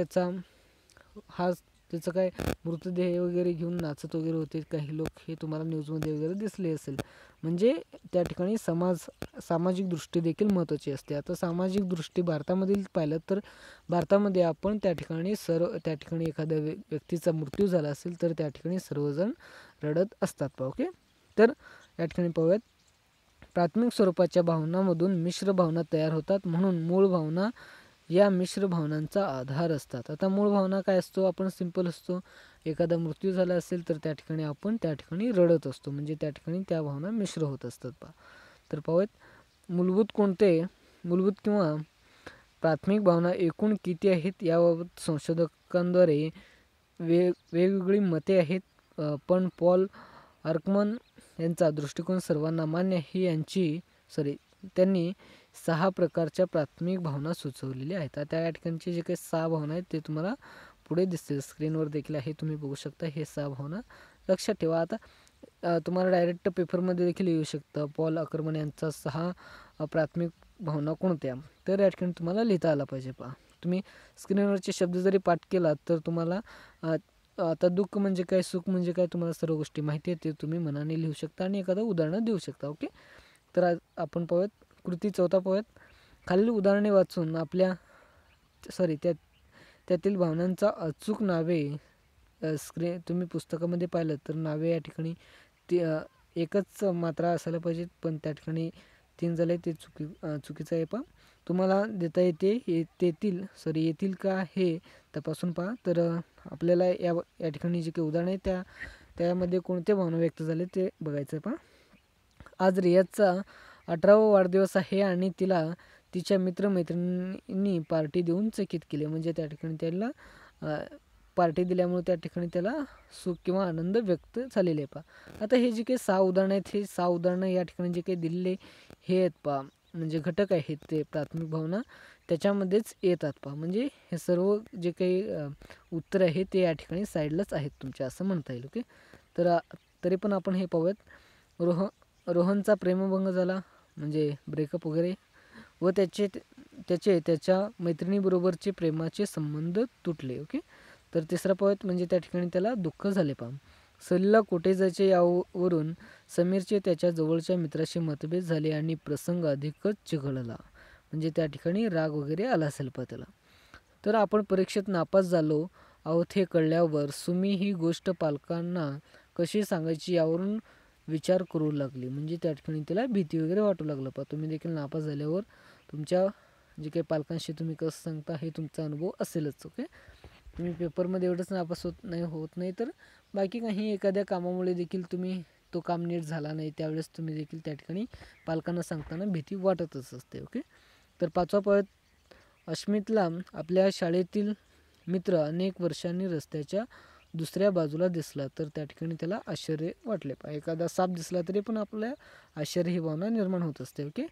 त्याचं काय मृतदेह वगैरे घेऊन नाचत वगैरे होते काही लोक, हे तुम्हाला न्यूजमध्ये वगैरे दिसले असेल. म्हणजे त्या ठिकाणी सामाजिक दृष्टी देखील महत्त्वाची असते. आता सामाजिक दृष्टी भारतामधील पाहिलं तर भारतामध्ये आपण त्या ठिकाणी एखाद्या व्यक्तीचा मृत्यू झाला असेल तर त्या ठिकाणी सर्वजण रडत असतात. ओके, तर या ठिकाणी पाहूयात, प्राथमिक स्वरूपाच्या भावनांमधून मिश्र भावना तयार होतात, म्हणून मूळ भावना या मिश्र भावनांचा आधार असतात. आता मूळ भावना काय असतो, आपण सिंपल असतो, एखादा मृत्यू झाला असेल तर त्या ठिकाणी आपण त्या ठिकाणी रडत असतो, म्हणजे त्या ठिकाणी त्या भावना मिश्र होत असतात. तर पाहूयात, मूलभूत किंवा प्राथमिक भावना एकूण किती आहेत याबाबत संशोधकांद्वारे वेगवेगळी मते आहेत. पण पॉल आर्कमन यांचा दृष्टिकोन सर्वांना मान्य आहे. त्यांनी 6 प्रकारच्या प्राथमिक भावना सुचवलेल्या आहेत. आता या ठिकाणचे जे काही 6 भावना आहेत ते तुम्हाला पुढे दिसतील, स्क्रीनवर देखील आहे, तुम्ही बघू शकता. हे 6 भावना लक्षात ठेवा. आता तुम्हाला डायरेक्ट पेपरमध्ये देखील येऊ शकतं, पॉल आकरमन यांचा 6 प्राथमिक भावना कोणत्या, तर या ठिकाणी तुम्हाला लिहिता आला पाहिजे. तुम्ही स्क्रीनवरचे शब्द जरी पाठ केलात तर तुम्हाला आता दुःख म्हणजे काय, सुख म्हणजे काय, तुम्हाला सर्व गोष्टी माहिती आहेत, ते तुम्ही मनाने लिहू शकता आणि एखादं उदाहरण देऊ शकता. ओके, तर आज आपण पाहूयात कृती 4 पाहूयात. खालील उदाहरणे वाचून त्यातील भावनांचा अचूक नावे, तुम्ही पुस्तकामध्ये पाहिलं तर नावे या ठिकाणी एकच मात्रा असायला पाहिजेत, पण त्या ठिकाणी 3 झाले, ते चुकीचं आहे. तुम्हाला देता येते येतील का हे तपासून पहा. तर आपल्याला या ठिकाणी जे काही उदाहरण आहे त्यामध्ये कोणते भावना व्यक्त झाले ते बघायचं आहे. आज रियाजचा 18वा वाढदिवस आहे आणि तिला तिच्या मित्रमैत्रिणींनी पार्टी देऊन चकित केले. म्हणजे त्या ठिकाणी त्याला पार्टी दिल्यामुळे त्या ठिकाणी त्याला सुख किंवा आनंद व्यक्त झालेले आहे. आता हे जे काही 6 उदाहरणं आहेत, हे 6 उदाहरणं या ठिकाणी जे काही दिलेले हे आहेत म्हणजे घटक आहेत ते प्राथमिक भावना त्याच्यामध्येच येतात. म्हणजे हे सर्व जे काही उत्तर आहे ते या ठिकाणी साईडलाच आहेत तुमच्या, असं म्हणता येईल. ओके, तर तरी पण आपण हे पाहूयात. रोहनचा प्रेमभंग झाला, म्हणजे ब्रेकअप वगैरे, व त्याच्या मैत्रिणीबरोबरचे प्रेमाचे संबंध तुटले. ओके, तर तिसरा पाहूयात, म्हणजे त्या ठिकाणी त्याला दुःख झाले. सहलीला कोठे जायचे यावरून समीरचे त्याच्या जवळच्या मित्राशी मतभेद झाले आणि प्रसंग अधिकच चिघळला. म्हणजे त्या ठिकाणी राग वगैरे आला असेल त्याला. तर आपण परीक्षेत नापास झालो आहोत हे कळल्यावर सुमी ही गोष्ट पालकांना कशी सांगायची यावरून विचार करू लागली. म्हणजे त्या ठिकाणी तिला भीती वगैरे वाटू लागलं. तुम्ही देखील नापास झाल्यावर तुमच्या जे काही पालकांशी तुम्ही कसं सांगता हे तुमचा अनुभव असेलच. ओके, तुम्ही पेपरमध्ये एवढंच नापास होत नाही तर बाकी काही एखाद्या कामामुळे देखील तो काम नीट झाला नाही त्यावेळेस तुम्ही देखील त्या ठिकाणी पालकांना सांगताना भीती वाटतच असते. ओके, तर 5वा पाहत, अश्मितला आपल्या शाळेतील मित्र अनेक वर्षांनी रस्त्याच्या दुसऱ्या बाजूला दिसला तर त्या ठिकाणी त्याला आश्चर्य वाटले. एखादा साप दिसला तरी पण आपल्या आश्चर्य ही भावना निर्माण होत असते. ओके,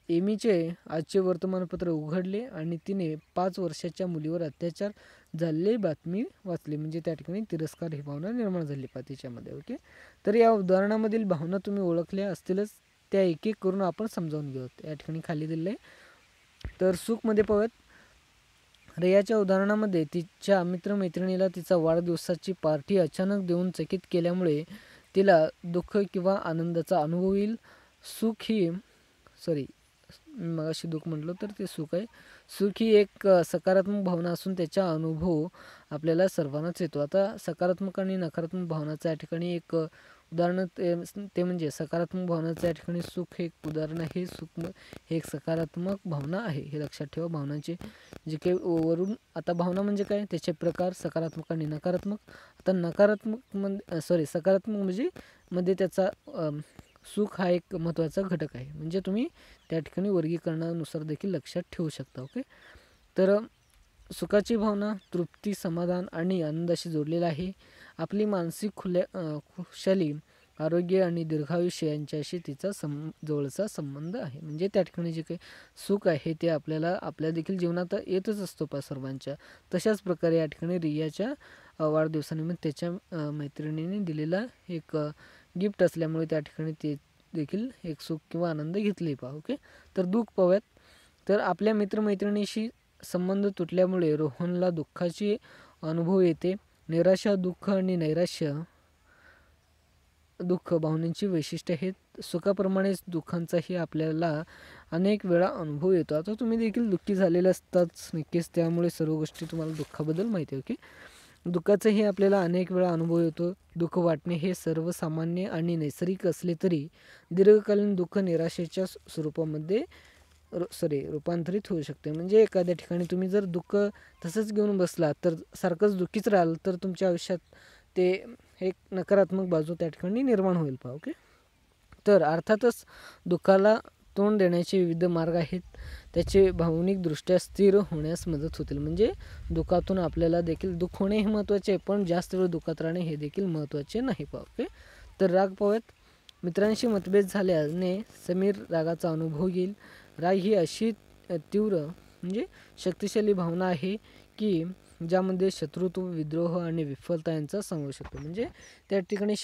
एमीचे आजचे वर्तमानपत्र उघडले आणि तिने 5 वर्षाच्या मुलीवर अत्याचार झालेली बातमी वाचली. म्हणजे त्या ठिकाणी तिरस्कार ही भावना निर्माण झाली तिच्यामध्ये. ओके, तर या उदाहरणामधील भावना तुम्ही ओळखल्या असतीलच, त्या एक एक करून आपण समजावून घेऊ. या ठिकाणी खाली दिले. तर सुखमध्ये पाहूयात, रियाच्या उदाहरणामध्ये तिच्या मित्रमैत्रिणीला तिचा वाढदिवसाची पार्टी अचानक देऊन चकित केल्यामुळे तिला दुःख किंवा आनंदाचा अनुभव येईल. मगाशी दुःख म्हटलं तर ते सुख आहे. सुख ही एक सकारात्मक भावना असून त्याचा अनुभव आपल्याला सर्वांनाच येतो. आता सकारात्मक आणि नकारात्मक भावनाचं या ठिकाणी एक उदाहरण ते म्हणजे सकारात्मक भावनाचं या ठिकाणी सुख हे एक उदाहरण आहे. सुख हे एक सकारात्मक भावना आहे, हे लक्षात ठेवा. भावनांचे जे काही वरून, आता भावना म्हणजे काय, त्याचे प्रकार सकारात्मक आणि नकारात्मक. आता सकारात्मक म्हणजे मध्ये त्याचा सुख हा एक महत्त्वाचा घटक आहे. म्हणजे तुम्ही त्या ठिकाणी वर्गीकरणानुसार देखील लक्षात ठेवू शकता. ओके, तर सुखाची भावना तृप्ती, समाधान आणि आनंदाशी जोडलेला आहे. आपली मानसिक खुशाली आरोग्य आणि दीर्घायुष्य यांच्याशी तिचा जवळचा संबंध आहे. म्हणजे त्या ठिकाणी जे काही सुख आहे ते आपल्याला आपल्या देखील जीवनात येतच असतो सर्वांच्या. तशाच प्रकारे या ठिकाणी रियाच्या वाढदिवसानिमित्त त्याच्या मैत्रिणीने दिलेला एक गिफ्ट असल्यामुळे त्या ठिकाणी ते देखील एक सुख किंवा आनंद घेतले पहा. ओके, तर दुःख पाहूयात. तर आपल्या मित्रमैत्रिणीशी संबंध तुटल्यामुळे रोहनला दुःखाची अनुभव येते. निराशा, दुःख आणि नैराश्य दुःख भावनेची वैशिष्ट्य आहेत. सुखाप्रमाणेच दुःखांचाही आपल्याला अनेक वेळा अनुभव येतो. आता तुम्ही देखील दुःखी झालेले असतात नक्कीच, त्यामुळे सर्व गोष्टी तुम्हाला दुःखाबद्दल माहिती आहे. ओके, दुःखाचाही आपल्याला अनेक वेळा अनुभव येतो. दुःख वाटणे हे सर्वसामान्य आणि नैसर्गिक असले तरी दीर्घकालीन दुःख निराशेच्या स्वरूपामध्ये रूपांतरित होऊ शकते. म्हणजे एखाद्या ठिकाणी तुम्ही जर दुःख तसंच घेऊन बसला तर सारखंच दुःखीच राहाल तर तुमच्या आयुष्यात ते एक नकारात्मक बाजू त्या ठिकाणी निर्माण होईल पहा. ओके, तर अर्थातच दुःखाला तोंड देण्याचे विविध मार्ग आहेत. त्याचे भावनिकदृष्ट्या स्थिर होण्यास मदत होतील. म्हणजे दुःखातून आपल्याला देखील दुःख होणे हे महत्त्वाचे आहे, पण जास्त वेळ दुःखात राहणे हे देखील महत्त्वाचे नाही पहा. ओके, तर राग पाहूयात. मित्रांशी मतभेद झाल्याने समीर रागाचा अनुभव येईल. राग ही अशी तीव्र म्हणजे शक्तिशाली भावना आहे की ज्यामध्ये शत्रुत्व, विद्रोह आणि विफलता यांचा समावेश होतो. म्हणजे त्या ठिकाणी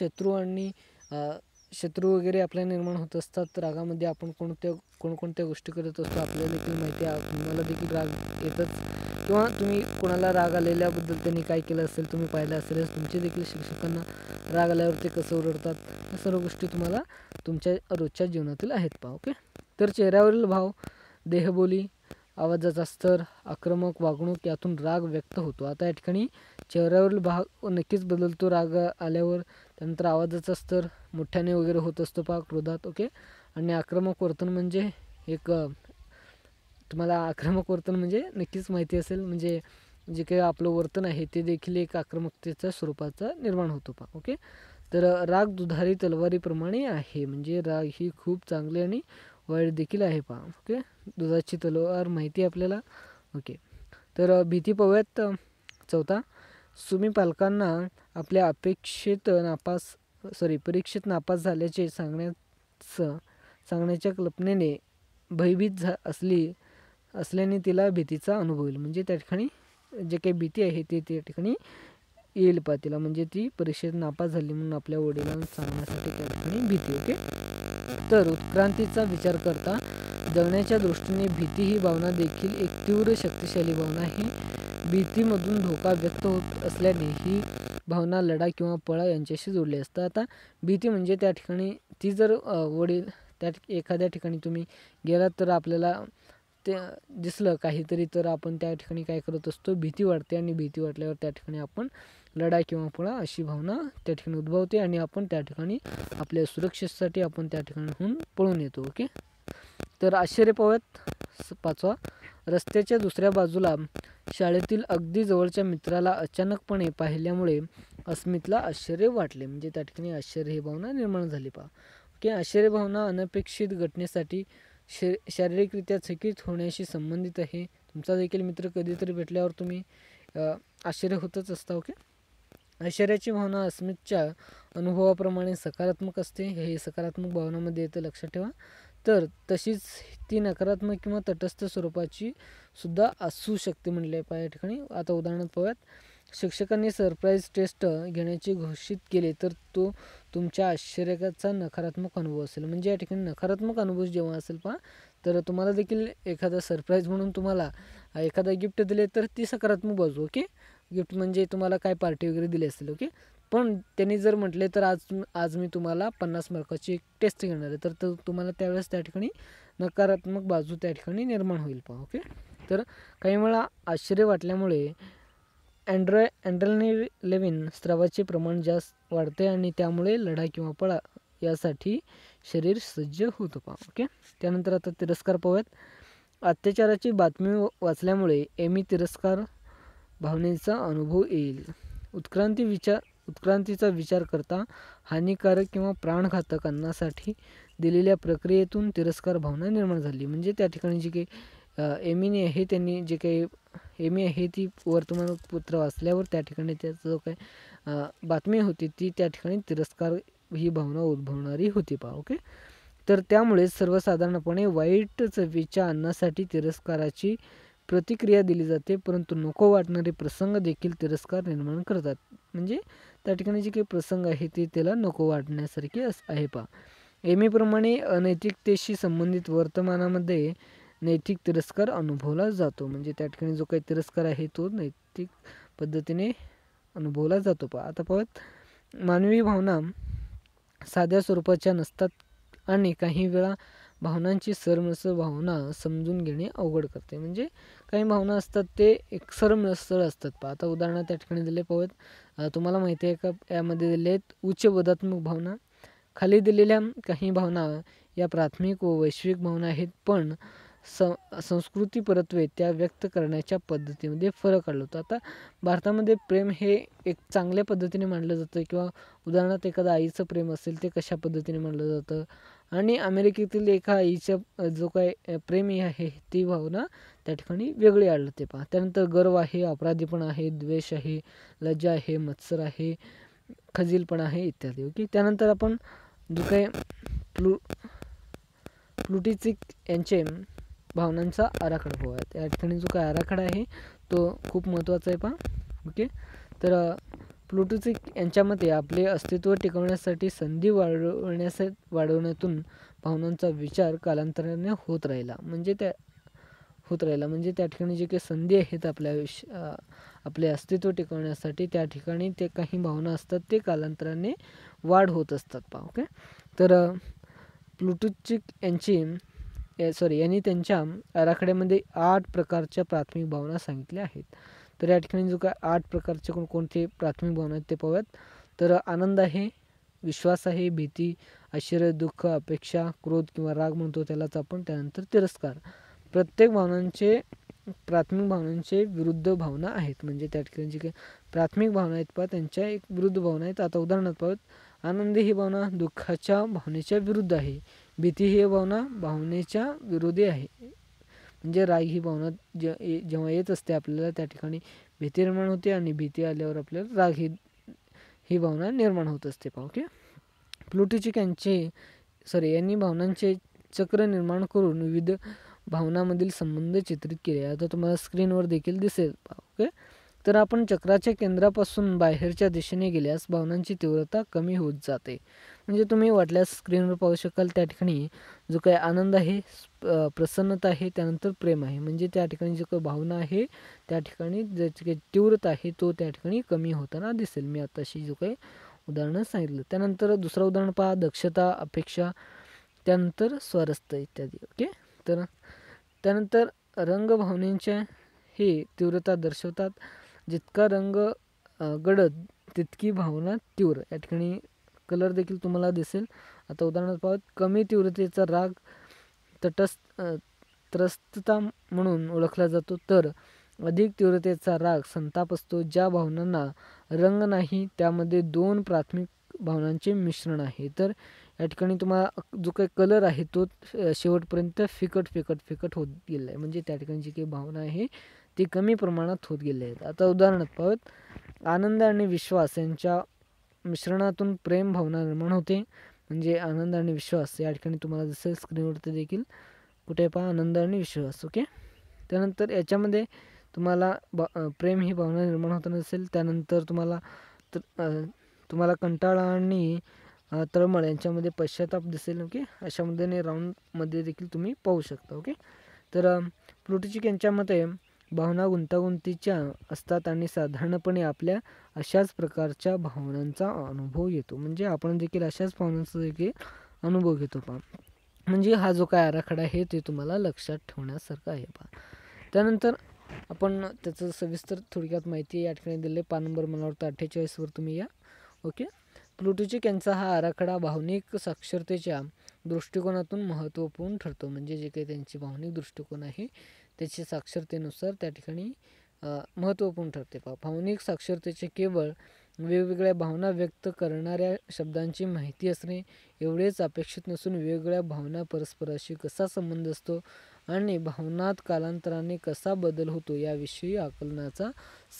शत्रू वगैरे आपल्याला निर्माण होत असतात. रागामध्ये आपण कोणकोणत्या गोष्टी करत असतो आपल्याला देखील माहिती आहे. तुम्हाला देखील राग येतच, किंवा तुम्ही कोणाला राग आलेल्याबद्दल त्यांनी काय केलं असेल तुम्ही पाहिलं असेलच. तुमचे देखील शिक्षकांना राग आल्यावर ते कसं ओरडतात, या सर्व गोष्टी तुम्हाला तुमच्या रोजच्या जीवनातील आहेत पहा. ओके, तर चेहऱ्यावरील भाव, देहबोली, आवाजाचा स्तर, आक्रमक वागणूक यातून राग व्यक्त होतो. आता या ठिकाणी चेहऱ्यावरील भाव नक्कीच बदलतो राग आल्यावर. त्यानंतर आवाजाचा स्तर मोठ्याने वगैरे होत असतो पहा क्रोधात. ओके, आणि आक्रमक वर्तन म्हणजे एक तुम्हाला आक्रमक वर्तन म्हणजे नक्कीच माहिती असेल. म्हणजे जे काही आपलं वर्तन आहे ते देखील एक आक्रमकतेच्या स्वरूपाचा निर्माण होतो पहा. ओके, तर राग दुधारी तलवारीप्रमाणे आहे. म्हणजे राग ही खूप चांगली आणि वाईट देखील आहे पहा. ओके, दुधाची तलवार माहिती आहे आपल्याला. ओके, तर भीती पाहूयात. चौथा, तुम्ही पालकांना आपल्या परीक्षेत नापास झाल्याचे सांगण्याच्या कल्पनेने भयभीत असल्याने तिला भीतीचा अनुभव येईल. म्हणजे त्या ठिकाणी जे काही भीती आहे ते त्या ठिकाणी येईल पहा तिला. म्हणजे ती परीक्षेत नापास झाली म्हणून आपल्या वडिलांना सांगण्यासाठी त्या ठिकाणी भीती. ओके, तर उत्क्रांतीचा विचार करता जगण्याच्या दृष्टीने भीती ही भावना देखील एक तीव्र शक्तिशाली भावना आहे. भीतीमधून धोका व्यक्त होत असल्याने ही भावना लढा किंवा पळा यांच्याशी जोडली असतात. आता भीती म्हणजे त्या ठिकाणी ती जर एखाद्या ठिकाणी तुम्ही गेलात तर आपल्याला ते दिसलं काहीतरी तर आपण त्या ठिकाणी काय करत असतो, भीती वाटते. आणि भीती वाटल्यावर त्या ठिकाणी आपण लढा किंवा पळा अशी भावना त्या ठिकाणी उद्भवते आणि आपण त्या ठिकाणी आपल्या सुरक्षेसाठी आपण त्या ठिकाणाहून पळून येतो. ओके, तर आश्चर्य पाहूयात. पाचवा, रस्त्याच्या दुसऱ्या बाजूला शाळेतील अगदी जवळच्या मित्राला अचानकपणे पाहिल्यामुळे अस्मितला आश्चर्य वाटले. म्हणजे त्या ठिकाणी आश्चर्य ही भावना निर्माण झाली पहा. ओके, आश्चर्य भावना अनपेक्षित घटनेसाठी शारीरिकरित्या चकित होण्याशी संबंधित आहे. तुमचा देखील मित्र कधीतरी भेटल्यावर तुम्ही आश्चर्य होतच असता. ओके, आश्चर्याची भावना अस्मितच्या अनुभवाप्रमाणे सकारात्मक असते. हे सकारात्मक भावनामध्ये येतं, लक्षात ठेवा. तर तशीच ती नकारात्मक किंवा तटस्थ स्वरूपाची सुद्धा असू शकते म्हणले पहा या ठिकाणी. आता उदाहरणात पाहूयात. शिक्षकांनी सरप्राईज टेस्ट घेण्याचे घोषित केले तर तो तुमच्या आश्चर्याचा नकारात्मक अनुभव असेल. म्हणजे या ठिकाणी नकारात्मक अनुभव जेव्हा असेल पहा तर तुम्हाला देखील एखादा सरप्राईज म्हणून तुम्हाला एखादा गिफ्ट दिले तर ती सकारात्मक बाजू. ओके, गिफ्ट म्हणजे तुम्हाला काय पार्टी वगैरे दिली असेल. ओके, पण त्यांनी जर म्हटले तर आज मी तुम्हाला 50 मार्काची एक टेस्ट घेणार आहे तर तुम्हाला त्यावेळेस त्या ठिकाणी नकारात्मक बाजू त्या ठिकाणी निर्माण होईल पहा. ओके, तर काही वेळा आश्चर्य वाटल्यामुळे ॲड्रेनलिन स्रावाचे प्रमाण जास्त वाढते आणि त्यामुळे लढा किंवा पळा यासाठी शरीर सज्ज होतं पहा. ओके, त्यानंतर आता तिरस्कार पाहूयात. अत्याचाराची बातमी वाचल्यामुळे एमी तिरस्कार भावनेचा अनुभव येईल. उत्क्रांतीचा विचार करता हानिकारक किंवा प्राणघातक अन्नासाठी दिलेल्या प्रक्रियेतून तिरस्कार भावना निर्माण झाली. म्हणजे त्या ठिकाणी जी काही एमी आहे ती वर्तमानपत्र वाचल्यावर त्या ठिकाणी त्याचं जो काही बातमी होती ती त्या ठिकाणी तिरस्कार ही भावना उद्भवणारी होती पहा. ओके. तर त्यामुळे सर्वसाधारणपणे वाईट चवीच्या अन्नासाठी तिरस्काराची प्रतिक्रिया दिली जाते, परंतु नको वाटणारे प्रसंग देखील तिरस्कार निर्माण करतात. म्हणजे त्या ठिकाणी जे काही प्रसंग आहे ते त्याला नको वाटण्यासारखे आहे पहा. एमीप्रमाणे अनैतिकतेशी संबंधित वर्तमानामध्ये नैतिक तिरस्कार अनुभवला जातो. म्हणजे त्या ठिकाणी जो काही तिरस्कार आहे तो नैतिक पद्धतीने अनुभवला जातो पहा. आता पाहत, मानवी भावना साध्या स्वरूपाच्या नसतात आणि काही वेळा भावनांची सरमिसळ भावना समजून घेणे अवघड करते. म्हणजे काही भावना असतात ते एक सरमिसळ असतात पहा. आता उदाहरण त्या ठिकाणी दिले पाहत, तुम्हाला माहिती आहे का, यामध्ये दिले आहेत उच्च बोधात्मक भावना. खाली दिलेल्या काही भावना या प्राथमिक व वैश्विक भावना आहेत, पण संस्कृती परत्वे त्या व्यक्त करण्याच्या पद्धतीमध्ये फरक आढळतो. आता भारतामध्ये प्रेम हे एक चांगल्या पद्धतीने मांडलं जातं, किंवा उदाहरणार्थ एखादा आईचं प्रेम असेल ते कशा पद्धतीने मांडलं जातं, आणि अमेरिकेतील एका आईचं जो काय प्रेम आहे ती भावना त्या ठिकाणी वेगळी आढळते पहा. त्यानंतर गर्व आहे, अपराधीपणा आहे, द्वेष आहे, लज्जा आहे, मत्सर आहे, खजीलपणा आहे इत्यादी. ओके. त्यानंतर आपण जो काही प्लुटिचिक यांचे भावनांचा आराखडा पाहूया. त्या ठिकाणी जो काय आराखडा आहे तो खूप महत्त्वाचा आहे पहा. ओके. तर प्लुटिचिक यांच्या मते आपले अस्तित्व टिकवण्यासाठी संधी वाढवण्यातून भावनांचा विचार कालांतराने होत राहिला. म्हणजे त्या ठिकाणी जे काही संधी आहेत आपले अस्तित्व टिकवण्यासाठी, त्या ठिकाणी ते काही भावना असतात ते कालांतराने वाढ होत असतात पहा. ओके. तर प्लुटिचिक यांनी त्यांच्या आराखड्यामध्ये 8 प्रकारच्या प्राथमिक भावना सांगितल्या आहेत. तर या ठिकाणी जो काय 8 प्रकारचे कोणते प्राथमिक भावना आहेत ते पाहूयात. तर आनंद आहे, विश्वास आहे, भीती, आश्चर्य, दुःख, अपेक्षा, क्रोध किंवा राग म्हणतो त्यालाच आपण. त्यानंतर तिरस्कार. प्रत्येक प्राथमिक भावनांचे विरुद्ध भावना आहेत. म्हणजे त्या ठिकाणी जे काही प्राथमिक भावना आहेत पहा त्यांच्या एक विरुद्ध भावना आहेत. आता उदाहरणार्थ पाहूयात, आनंद ही भावना दुःखाच्या भावनेच्या विरुद्ध आहे. भीती ही भावना भावनेच्या विरोधी आहे. म्हणजे राग ही भावना जेव्हा येत असते आपल्याला त्या ठिकाणी भीती निर्माण होते, आणि भीती आल्यावर आपल्याला राग ही भावना निर्माण होत असते पहा. ओके. प्लुटिचिक यांनी भावनांचे चक्र निर्माण करून विविध भावनांमधील संबंध चित्रित केले. आता तुम्हाला स्क्रीनवर देखील दिसेल. ओके. तर आपण चक्राच्या केंद्रापासून बाहेरच्या दिशेने गेल्यास भावनांची तीव्रता कमी होत जाते. म्हणजे तुम्ही वाटल्यास स्क्रीनवर पाहू शकाल त्या ठिकाणी जो काही आनंद आहे, प्रसन्नता आहे, त्यानंतर प्रेम आहे. म्हणजे त्या ठिकाणी जो काही भावना आहे त्या ठिकाणी ज्याची काही तीव्रता आहे तो त्या ठिकाणी कमी होताना दिसेल. मी आताशी जो काही उदाहरणं सांगितलं. त्यानंतर दुसरं उदाहरण पहा, दक्षता, अपेक्षा, त्यानंतर स्वारस्य इत्यादी. ओके. तर त्यानंतर रंग भावनेच्या हे तीव्रता दर्शवतात. जितका रंग गडद तितकी भावना तीव्र. या ठिकाणी कलर देखील तुम्हाला दिसेल. आता उदाहरणार्थ पाहत, कमी तीव्रतेचा राग त्रस्तता म्हणून ओळखला जातो, तर अधिक तीव्रतेचा राग संताप असतो. ज्या भावनांना रंग नाही त्यामध्ये 2 प्राथमिक भावनांचे मिश्रण आहे. तर या ठिकाणी तुम्हाला जो काही कलर आहे तो शेवटपर्यंत फिकट होत गेलेला आहे. म्हणजे त्या ठिकाणी जी काही भावना आहे ती कमी प्रमाणात होत गेली आहेत. आता उदाहरणार्थ पाहत, आनंद आणि विश्वास यांच्या मिश्रणातून प्रेम भावना निर्माण होते. म्हणजे आनंद आणि विश्वास या ठिकाणी तुम्हाला दिसेल स्क्रीनवरती देखील. कुठे पहा, आनंद आणि विश्वास. ओके. त्यानंतर याच्यामध्ये तुम्हाला प्रेम ही भावना निर्माण होताना दिसेल. त्यानंतर तुम्हाला कंटाळा आणि तळमळ यांच्यामध्ये पश्चाताप दिसेल. ओके. अशा पद्धतीने राऊंडमध्ये देखील तुम्ही पाहू शकता. ओके. तर प्लुटिचिक यांच्या मते भावना गुंतागुंतीच्या असतात आणि साधारणपणे आपल्या अशाच प्रकारच्या भावनांचा अनुभव येतो. म्हणजे आपण देखील अशाच भावनांचा देखील अनुभव घेतो पहा. म्हणजे हा जो काय आराखडा आहे ते तुम्हाला लक्षात ठेवण्यासारखा आहे पहा. त्यानंतर आपण त्याचं सविस्तर थोडक्यात माहिती या ठिकाणी दिली. पान नंबर मला वाटतं 48वर तुम्ही या. ओके. प्लुटिचिक यांचा हा आराखडा भावनिक साक्षरतेच्या दृष्टिकोनातून महत्त्वपूर्ण ठरतो. म्हणजे जे काही त्यांची भावनिक दृष्टिकोन आहे त्याची साक्षरतेनुसार त्या ठिकाणी महत्त्वपूर्ण ठरते पहा. भावनिक साक्षरतेचे केवळ वेगवेगळ्या भावना व्यक्त करणाऱ्या शब्दांची माहिती असणे एवढेच अपेक्षित नसून वेगवेगळ्या भावना परस्पराशी कसा संबंध असतो आणि भावनात कालांतराने कसा बदल होतो याविषयी आकलनाचा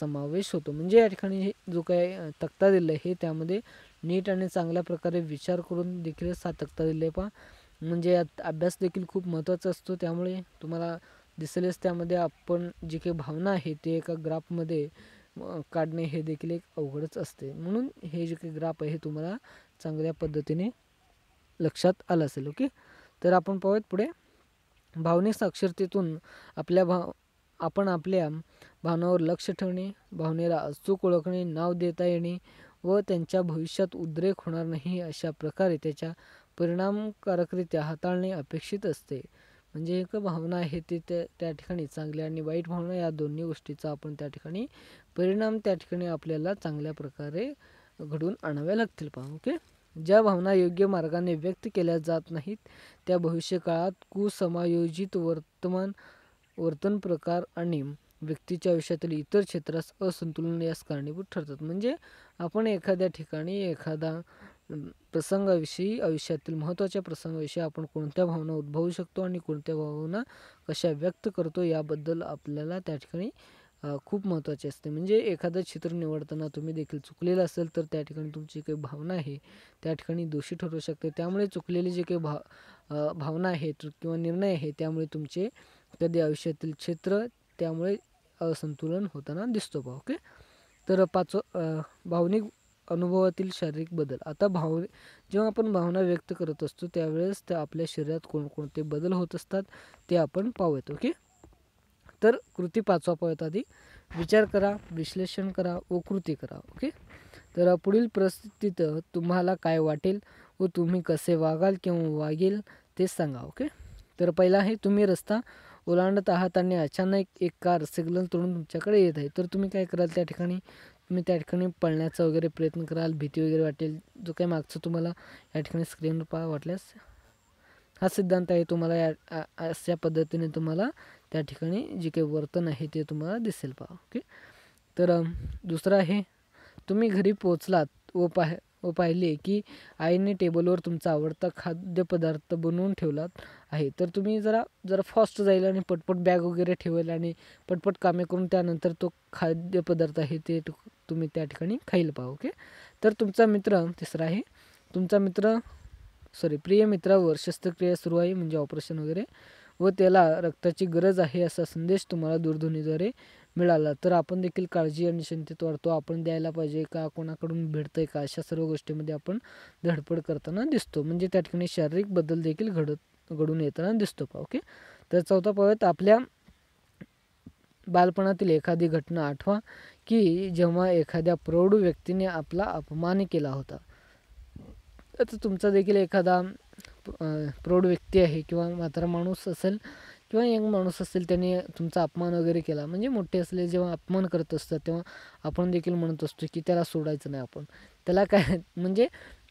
समावेश होतो. म्हणजे या ठिकाणी जो काय तक्ता दिला आहे त्यामध्ये नीट आणि चांगल्या प्रकारे विचार करून देखील सार्थकता दिली आहे पहा. म्हणजे यात अभ्यास देखील खूप महत्त्वाचा असतो. त्यामुळे तुम्हाला दिसेलच त्यामध्ये आपण जी काही भावना आहे ते एका ग्राफमध्ये काढणे हे देखील एक अवघडच असते. म्हणून हे जे काही ग्राफ आहे हे तुम्हाला चांगल्या पद्धतीने लक्षात आलं असेल. ओके, तर आपण पाहूयात पुढे. भावनिक साक्षरतेतून आपण आपल्या भावनावर लक्ष ठेवणे, भावनेला अचूक ओळखणे, नाव देता येणे व त्यांच्या भविष्यात उद्रेक होणार नाही अशा प्रकारे त्याच्या परिणामकारकरित्या हाताळणे अपेक्षित असते. म्हणजे एक भावना आहे ती त्या ठिकाणी चांगल्या आणि वाईट भावना या दोन्ही गोष्टीचा आपण त्या ठिकाणी परिणाम त्या ठिकाणी आपल्याला चांगल्या प्रकारे घडवून आणाव्या लागतील पहा. ओके, ज्या भावना योग्य मार्गाने व्यक्त केल्या जात नाहीत त्या भविष्यकाळात कुसमायोजित वर्तन प्रकार आणि व्यक्तीच्या आयुष्यातील इतर क्षेत्रास असंतुलन यास कारणीभूत ठरतात. म्हणजे आपण एखाद्या ठिकाणी एखादा प्रसंगाविषयी, आयुष्यातील महत्त्वाच्या प्रसंगाविषयी आपण कोणत्या भावना उद्भवू शकतो आणि कोणत्या भावना कशा व्यक्त करतो याबद्दल आपल्याला त्या ठिकाणी खूप महत्त्वाचे असते. म्हणजे एखादं चित्र निवडताना तुम्ही देखील चुकलेलं असेल तर त्या ठिकाणी तुमची काही भावना आहे त्या ठिकाणी दोषी ठरू शकते. त्यामुळे चुकलेली जे काही भावना आहेत किंवा निर्णय आहे त्यामुळे तुमचे कधी आयुष्यातील क्षेत्र त्यामुळे असंतुलन होताना दिसतो पहा. ओके, तर भावनिक अनुभवातील शारीरिक बदल. आता जेव्हा आपण भावना व्यक्त करत असतो त्यावेळेस त्या आपल्या शरीरात कोणकोणते बदल होत असतात ते आपण पाहूयात. ओके, तर कृती 5 पाहूयात आधी. विचार करा, विश्लेषण करा व कृती करा. ओके, तर पुढील परिस्थितीत तुम्हाला काय वाटेल व तुम्ही कसे वागाल किंवा वागेल ते सांगा. ओके, तर पहिला आहे, तुम्ही रस्ता ओलांडत आहात आणि अचानक एक कार सिग्नल तोडून तुमच्याकडे येत आहे. तर तुम्ही काय कराल त्या ठिकाणी? तुम्ही त्या ठिकाणी पळण्याचा वगैरे प्रयत्न कराल, भीती वगैरे वाटेल. जो काही मागचं तुम्हाला या ठिकाणी स्क्रीनवर पहा वाटल्यास हा सिद्धांत आहे. तुम्हाला अशा पद्धतीने तुम्हाला त्या ठिकाणी जे काही वर्तन आहे ते तुम्हाला दिसेल पहा. ओके, तर दुसरं आहे, तुम्ही घरी पोहोचलात व पाहिले की आईने टेबलवर तुमचा आवडता खाद्यपदार्थ बनवून ठेवलात आहे. तर तुम्ही जरा फास्ट जाईल आणि पटपट बॅग वगैरे ठेवेल आणि पटपट कामे करून त्यानंतर तो खाद्यपदार्थ आहे ते तुम्ही त्या ठिकाणी खाईल पहा. ओके, तर तुमचा मित्र, तिसरा आहे, तुमचा प्रिय मित्रावर शस्त्रक्रिया सुरू आहे म्हणजे ऑपरेशन वगैरे व त्याला रक्ताची गरज आहे असा संदेश तुम्हाला दूरध्वनीद्वारे मिळाला. तर आपण देखील काळजी आणि चिंतेत वाढतो. आपण द्यायला पाहिजे का, कोणाकडून भेटतंय का, अशा सर्व गोष्टीमध्ये आपण धडपड करताना दिसतो. म्हणजे त्या ठिकाणी शारीरिक बदल देखील घडून येताना दिसतो पहा. ओके, तर चौथा पाहूयात, आपल्या बालपणातील एखादी घटना आठवा की जेव्हा एखाद्या प्रौढ व्यक्तीने आपला अपमान केला होता. तर तुमचा देखील एखादा प्रौढ व्यक्ती आहे किंवा म्हातारा माणूस असेल किंवा यंग माणूस असेल, त्याने तुमचा अपमान वगैरे केला. म्हणजे मोठे असले जेव्हा अपमान करत असतात तेव्हा आपण देखील म्हणत असतो की त्याला सोडायचं नाही. आपण त्याला काय म्हणजे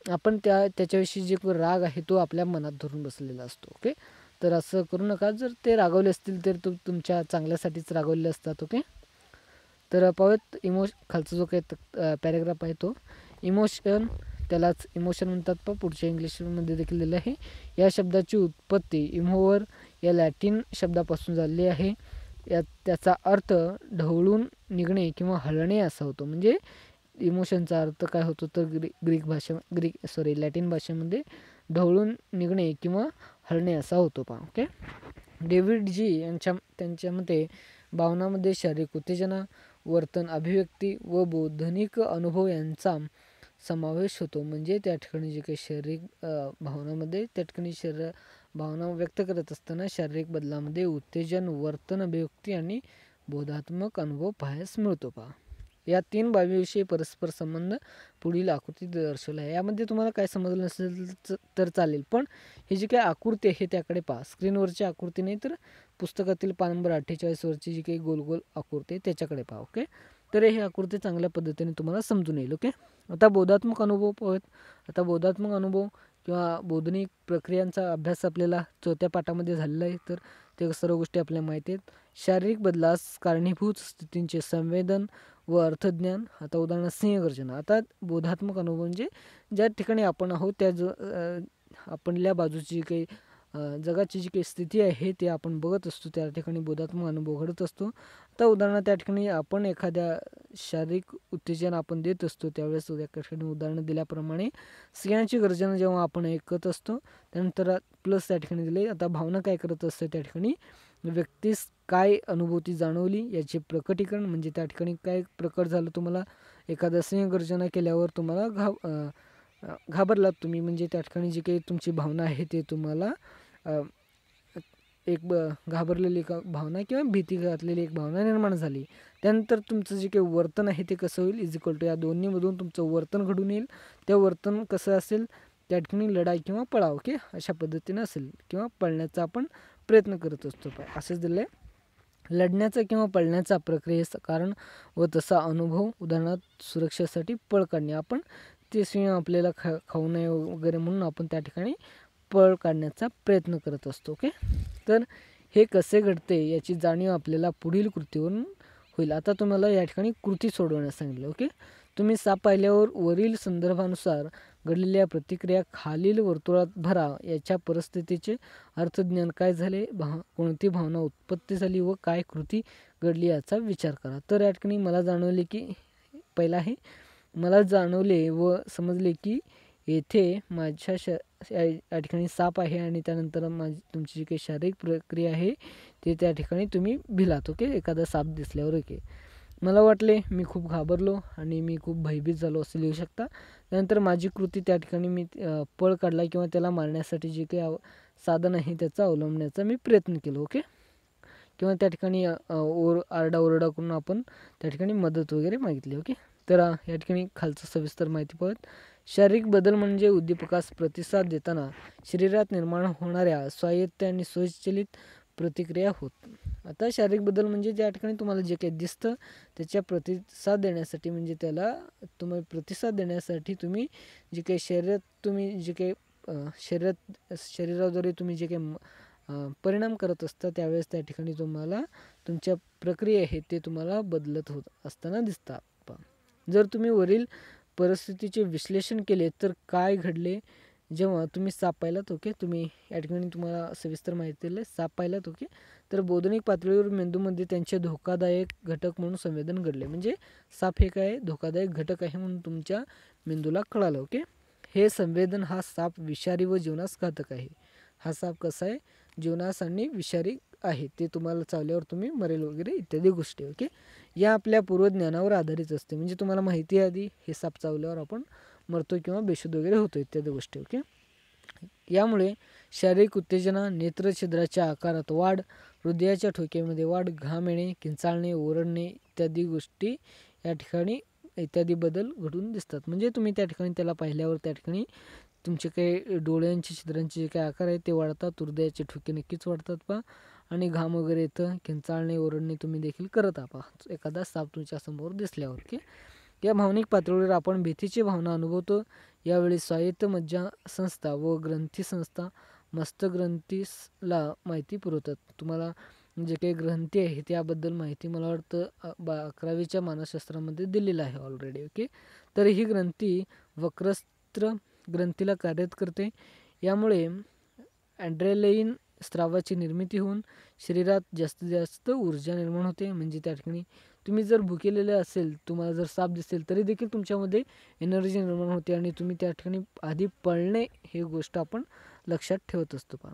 आपण त्याच्याविषयी जे राग आहे तो आपल्या मनात धरून बसलेला असतो. ओके, तर असं करू नका. जर ते रागवले असतील तर तुमच्या चांगल्यासाठीच रागवलेले असतात. ओके, तर पाहूयात खालचा जो काही पॅरेग्राफ आहे तो इमोशन, त्यालाच इमोशन म्हणतात. पुढच्या इंग्लिशमध्ये देखील दिलं आहे. या शब्दाची उत्पत्ती इमोवर या लॅटिन शब्दापासून झालेली आहे. त्याचा अर्थ ढवळून निघणे किंवा हलणे असा होतो. म्हणजे इमोशनचा अर्थ काय होतो तर लॅटिन भाषेमध्ये ढवळून निघणे किंवा हलणे असा होतो पहा. ओके, डेव्हिड जी त्यांच्या मते भावनामध्ये शारीरिक उत्तेजना, वर्तन, अभिव्यक्ती व बौद्धिक अनुभव यांचा समावेश होतो. म्हणजे त्या ठिकाणी जे काही शारीरिक भावनामध्ये त्या ठिकाणी भावना व्यक्त करत असताना शारीरिक बदलामध्ये उत्तेजन, वर्तन, अभिव्यक्ती आणि बोधात्मक अनुभव पाहायला मिळतो पहा. या 3 बाबीविषयी परस्पर संबंध पुढील आकृतीत दर्शवला आहे. यामध्ये तुम्हाला काय समजलं नसेल तर चालेल, पण ही जी काही आकृती आहे त्याकडे पहा. स्क्रीनवरची आकृती नाही तर पुस्तकातील पान नंबर 48 वरची जी काही गोल गोल आकृती आहे त्याच्याकडे पहा. ओके, तर ही आकृती चांगल्या पद्धतीने तुम्हाला समजून येईल. ओके, आता बोधात्मक अनुभव पाहूयात. आता बोधात्मक अनुभव किंवा बोधनिक प्रक्रियांचा अभ्यास आपल्याला 4थ्या पाठामध्ये झालेला आहे. तर ते सर्व गोष्टी आपल्याला माहिती आहेत. शारीरिक बदलास कारणीभूत स्थितींचे संवेदन व अर्थज्ञान. आता उदाहरणार्थ सिंहगर्जना. आता बोधात्मक अनुभव म्हणजे ज्या ठिकाणी आपण आहोत त्या आपल्या बाजूची काही जगाची जी काही स्थिती आहे ते आपण बघत असतो, त्या ठिकाणी बोधात्मक अनुभव घडत असतो. आता उदाहरणार्थ त्या ठिकाणी आपण एखाद्या शारीरिक उत्तेजन आपण देत असतो, त्यावेळेस त्या ठिकाणी उदाहरणं दिल्याप्रमाणे स्त्रियांची गर्जना जेव्हा आपण ऐकत असतो, त्यानंतर प्लस त्या ठिकाणी दिले आता भावना काय करत असते, त्या ठिकाणी व्यक्तीस काय अनुभूती जाणवली याचे प्रकटीकरण, म्हणजे त्या ठिकाणी काय प्रकट झालं तुम्हाला. एखादा सिंहगर्जना केल्यावर तुम्हाला घाबरलात तुम्ही, म्हणजे त्या ठिकाणी जी काही तुमची भावना आहे ते तुम्हाला एक घाबरलेली एक भावना किंवा भीती घातलेली एक भावना निर्माण झाली. त्यानंतर तुमचं जे काही वर्तन आहे ते कसं होईल, इज इक्वल टू या दोन्हीमधून तुमचं वर्तन घडून येईल. ते वर्तन कसं असेल, त्या ठिकाणी लढाई किंवा पळाव ओके अशा पद्धतीनं असेल, किंवा पळण्याचा आपण प्रयत्न करत असतो. असंच दिलं आहे. लढण्याचा किंवा पळण्याचा प्रक्रियेचं कारण व तसा अनुभव, उदाहरणार्थ सुरक्षेसाठी पळ काढणे, आपण ते सिंह आपल्याला खाऊ नये वगैरे म्हणून आपण त्या ठिकाणी पळ काढण्याचा प्रयत्न करत असतो. ओके, तर हे कसे घडते याची जाणीव आपल्याला पुढील कृतीवरून होईल. आता तुम्हाला या ठिकाणी कृती सोडवण्यास सांगितलं. ओके, तुम्ही साप पाहिल्यावर वरील संदर्भानुसार घडलेल्या प्रतिक्रिया खालील वर्तुळात भरा. याच्या परिस्थितीचे अर्थज्ञान काय झाले, कोणती भावना उत्पत्ती झाली व काय कृती घडली याचा विचार करा. तर या ठिकाणी मला जाणवले की पहिला आहे, मला जाणवले व समजले की येथे माझ्या या ठिकाणी साप आहे, आणि त्यानंतर तुमची जी काही शारीरिक प्रक्रिया आहे ते त्या ठिकाणी तुम्ही भिलात. ओके, एखादा साप दिसल्यावर. ओके, मला वाटले मी खूप घाबरलो आणि मी खूप भयभीत झालो असे लिहू शकता. त्यानंतर माझी कृती त्या ठिकाणी मी पळ काढला किंवा त्याला मारण्यासाठी जे काही साधन आहे त्याचा अवलंबण्याचा मी प्रयत्न केलो. ओके, किंवा त्या ठिकाणी आरडाओरडा करून आपण त्या ठिकाणी मदत वगैरे मागितली. ओके, तर या ठिकाणी खालचं सविस्तर माहिती पाहूयात. शारीरिक बदल म्हणजे उद्दीपकास प्रतिसाद देताना शरीरात निर्माण होणाऱ्या स्वायत्त आणि स्वयंचलित प्रतिक्रिया होत. आता शारीरिक बदल म्हणजे ज्या ठिकाणी तुम्हाला जे काही दिसतं त्याच्या प्रतिसाद देण्यासाठी, म्हणजे त्याला तुम्ही प्रतिसाद देण्यासाठी तुम्ही जे काही शरीरात तुम्ही जे काही शरीराद्वारे तुम्ही जे काही परिणाम करत असता, त्यावेळेस त्या ठिकाणी तुम्हाला तुमच्या प्रक्रिया आहे ते तुम्हाला बदलत होत असताना दिसतात. जर तुम्ही वरील परिस्थितीचे विश्लेषण केले तर काय घडले जेव्हा तुम्ही साप पाहिलात. ओके, तुम्ही या ठिकाणी तुम्हाला सविस्तर माहिती दिली, साप पाहिलात. ओके, तर बौद्धिक पातळीवर मेंदूमध्ये त्यांचे धोकादायक घटक म्हणून संवेदन घडले, म्हणजे साप हे काय धोकादायक घटक आहे म्हणून तुमच्या मेंदूला कळालं. ओके, हे संवेदन हा साप विषारी व जीवनास घातक आहे. हा साप कसा आहे, जीवनास आणि विषारी आहे, ते तुम्हाला चावल्यावर तुम्ही मरेल वगैरे इत्यादी गोष्टी. ओके, या आपल्या पूर्वज्ञानावर आधारित असते, म्हणजे तुम्हाला माहिती आहे आधी हे साप चावल्यावर आपण मरतो किंवा बेशुद्ध वगैरे होतो इत्यादी गोष्टी. ओके, यामुळे शारीरिक उत्तेजना, नेत्रछिद्राच्या आकारात वाढ, हृदयाच्या ठोक्यामध्ये वाढ, घाम येणे, किंचाळणे, ओरडणे इत्यादी गोष्टी या ठिकाणी इत्यादी बदल घडून दिसतात. म्हणजे तुम्ही त्या ठिकाणी त्याला पाहिल्यावर त्या ठिकाणी तुमचे काही डोळ्यांचे छिद्रांचे जे काही आकार आहेत ते वाढतात, हृदयाचे ठोके नक्कीच वाढतात पहा, आणि घाम वगैरे येतं, किंचाळणे, ओरडणे तुम्ही देखील करत आहात एखादा साप तुमच्या समोर दिसल्यावर. की या भावनिक पातळीवर आपण भीतीची भावना अनुभवतो. यावेळी स्वायत्त मज्जा संस्था व ग्रंथी संस्था मस्तग्रंथीसला माहिती पुरवतात. तुम्हाला जे काही ग्रंथी आहे त्याबद्दल माहिती मला वाटतं 11वीच्या मानसशास्त्रामध्ये दिलेलं आहे ऑलरेडी. ओके, तर ही ग्रंथी वक्रस्त्र ग्रंथीला कार्यरत करते. यामुळे ॲड्रेनालाईन स्रावाची निर्मिती होऊन शरीरात जास्तीत जास्त ऊर्जा निर्माण होते. म्हणजे त्या ठिकाणी तुम्ही जर भुकेलेले असेल, तुम्हाला जर साप दिसेल तरी देखील तुमच्यामध्ये एनर्जी निर्माण होते आणि तुम्ही त्या ठिकाणी आधी पळणे ही गोष्ट आपण लक्षात ठेवत असतो पहा.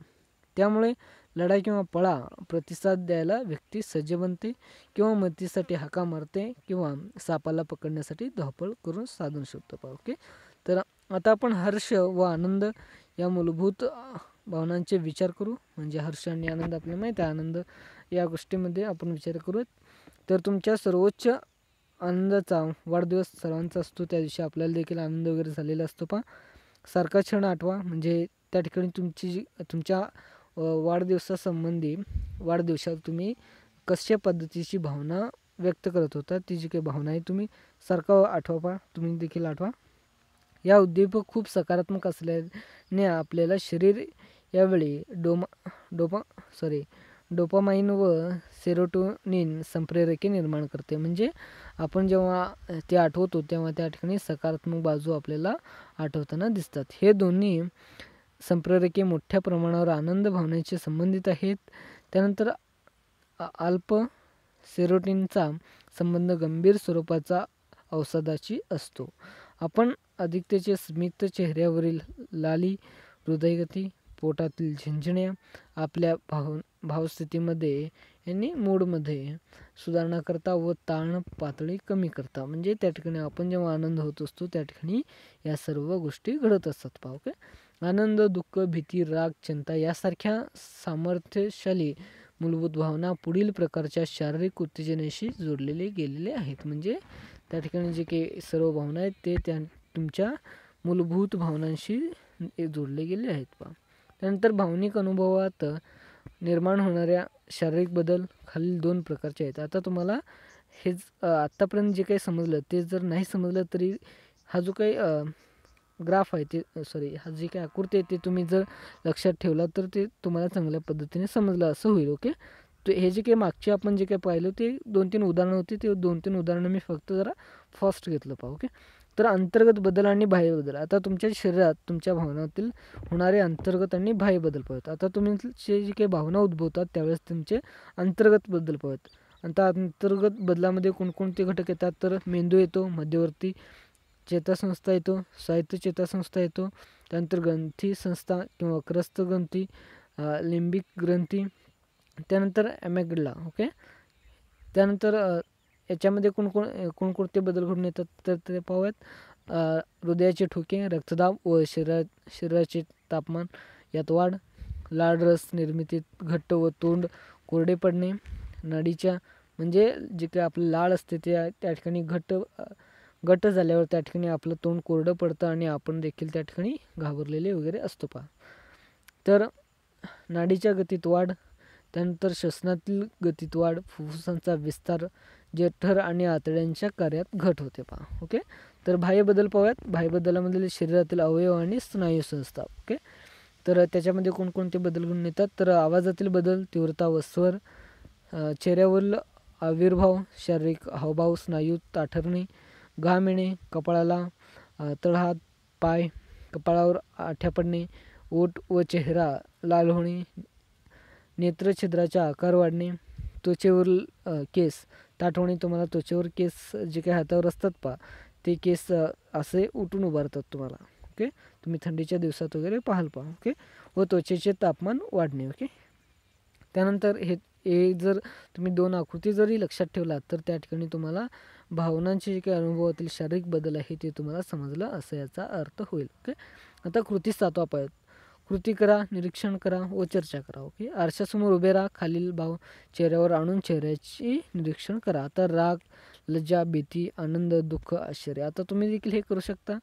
त्यामुळे लढाई किंवा पळा प्रतिसाद द्यायला व्यक्ती सज्ज बनते किंवा मदतीसाठी हाका मारते किंवा सापाला पकडण्यासाठी धावपळ करून साधन शोधतो पहा. ओके, तर आता आपण हर्ष व आनंद या मूलभूत भावनांचे विचार करू. म्हणजे हर्ष आणि आनंद आपल्याला माहीत आहे, आनंद या गोष्टीमध्ये आपण विचार करू. तर तुमच्या सर्वोच्च आनंदाचा वाढदिवस सर्वांचा असतो, त्या दिवशी आपल्याला देखील आनंद वगैरे झालेला असतो पहा. सारखा क्षण आठवा, म्हणजे त्या ठिकाणी तुमच्या वाढदिवसासंबंधी वाढदिवसात तुम्ही कशा पद्धतीची भावना व्यक्त करत होता, ती जी काही भावना आहे तुम्ही सारखा आठवा पहा, तुम्ही देखील आठवा. या उद्दीपक खूप सकारात्मक असल्याने आपल्याला शरीर यावेळी डोपामाइन व सेरोटोनिन संप्रेरके निर्माण करते. म्हणजे आपण जेव्हा ते आठवतो तेव्हा त्या ठिकाणी सकारात्मक बाजू आपल्याला आठवताना दिसतात. हे दोन्ही संप्रेरके मोठ्या प्रमाणावर आनंद भावनेशी संबंधित आहेत. त्यानंतर अल्प सेरोटिनचा संबंध गंभीर स्वरूपाचा औषधाशी असतो. आपण अधिकतेचे स्मित, चेहऱ्यावरील लाली, हृदयगती, पोटातील झिंझण्या आपल्या भावस्थितीमध्ये यांनी मूडमध्ये सुधारणा करता व ताण पातळी कमी करता. म्हणजे त्या ठिकाणी आपण जेव्हा आनंद होत असतो त्या ठिकाणी या सर्व गोष्टी घडत असतात पहा. ओके. आनंद, दुःख, भीती, राग, चिंता यासारख्या सामर्थ्यशाली मूलभूत भावना पुढील प्रकारच्या शारीरिक उत्तेजनेशी जोडलेले गेलेले आहेत. म्हणजे त्या ठिकाणी जे काही सर्व भावना आहेत ते तुमच्या मूलभूत भावनांशी जोडले गेले आहेत पहा. त्यानंतर भावनिक अनुभवात निर्माण होणाऱ्या शारीरिक बदल खालील 2 प्रकारचे आहेत. आता तुम्हाला हेच आत्तापर्यंत जे काही समजलं ते जर नाही समजलं तरी हा जो काही ग्राफ आहे ते हा जी काही आकृती आहे ते तुम्ही जर लक्षात ठेवला तर ते तुम्हाला चांगल्या पद्धतीने समजलं असं होईल. ओके. तर हे जे काही मागचे आपण जे काही पाहिलं ते 2-3 उदाहरणं होती. ते 2-3 उदाहरणं मी फक्त जरा फास्ट घेतलं पहा. ओके. तर अंतर्गत बदल आणि बाह्य बदल. आता तुमच्या शरीरात तुमच्या भावनातील होणारे अंतर्गत आणि बाह्य बदल पाहत. आता तुमचे जे काही भावना उद्भवतात त्यावेळेस तुमचे अंतर्गत बदल पाहत. आता अंतर्गत बदलामध्ये कोणकोणते घटक येतात तर मेंदू येतो, मध्यवर्ती चेतासंस्था येतो, स्वायत्त चेतासंस्था येतो, त्यानंतर ग्रंथी संस्था किंवा क्रस्त ग्रंथी, लिंबिक ग्रंथी, त्यानंतर ॲमेग्डला. ओके. त्यानंतर याच्यामध्ये कोणकोणते बदल घडून येतात तर ते पाहूयात. हृदयाचे ठोके, रक्तदाब व शरीराचे तापमान यात वाढ, लाळ रस निर्मितीत घट्ट व तोंड कोरडे पडणे, नाडीच्या म्हणजे जे काही आपलं लाळ असते ते त्या ठिकाणी घट्ट झाल्यावर त्या ठिकाणी आपलं तोंड कोरडं पडतं आणि आपण देखील त्या ठिकाणी घाबरलेले वगैरे असतो पहा. तर नाडीच्या गतीत वाढ, त्यानंतर श्वसनातील गतीत वाढ, फुफ्फुसांचा विस्तार, जठर आणि आतड्यांच्या कार्यात घट होते पहा. ओके. तर बाह्य बदल पाहूयात. बाह्य बदलामध्ये शरीरातील अवयव आणि स्नायू संस्था. ओके. तर त्याच्यामध्ये कोणकोणते बदल घडून येतात तर आवाजातील बदल, तीव्रता व स्वर, चेहऱ्यावरील आविर्भाव, शारीरिक हावभाव, स्नायू ताठरणे, घाम येणे, कपाळाला तळहात, पाय, कपाळावर आठ्या पडणे, ओठ व चेहरा लाल होणे, नेत्रछिद्राचा आकार वाढणे, त्वचेवरील केस ताठ होणे. तुम्हाला त्वचेवर केस जे काही हातावर असतात पहा ते केस असे उठून उभारतात तुम्हाला. ओके. तुम्ही थंडीच्या दिवसात वगैरे पाहाल पहा. ओके. व त्वचेचे तापमान वाढणे. ओके. त्यानंतर हे जर तुम्ही 2 आकृती जरी लक्षात ठेवलात तर त्या ठिकाणी तुम्हाला भावनांचे जे काही अनुभवातील शारीरिक बदल आहे ते तुम्हाला समजलं असं याचा अर्थ होईल. ओके. आता कृती 7वा पाहूयात. कृती करा, निरीक्षण करा व चर्चा करा. ओके. आरशासमोर उभे राहा, खालील भाव चेहऱ्यावर आणून चेहऱ्याचे निरीक्षण करा. आता राग, लज्जा, भीती, आनंद, दुःख, आश्चर्य. आता तुम्ही देखील हे करू शकता.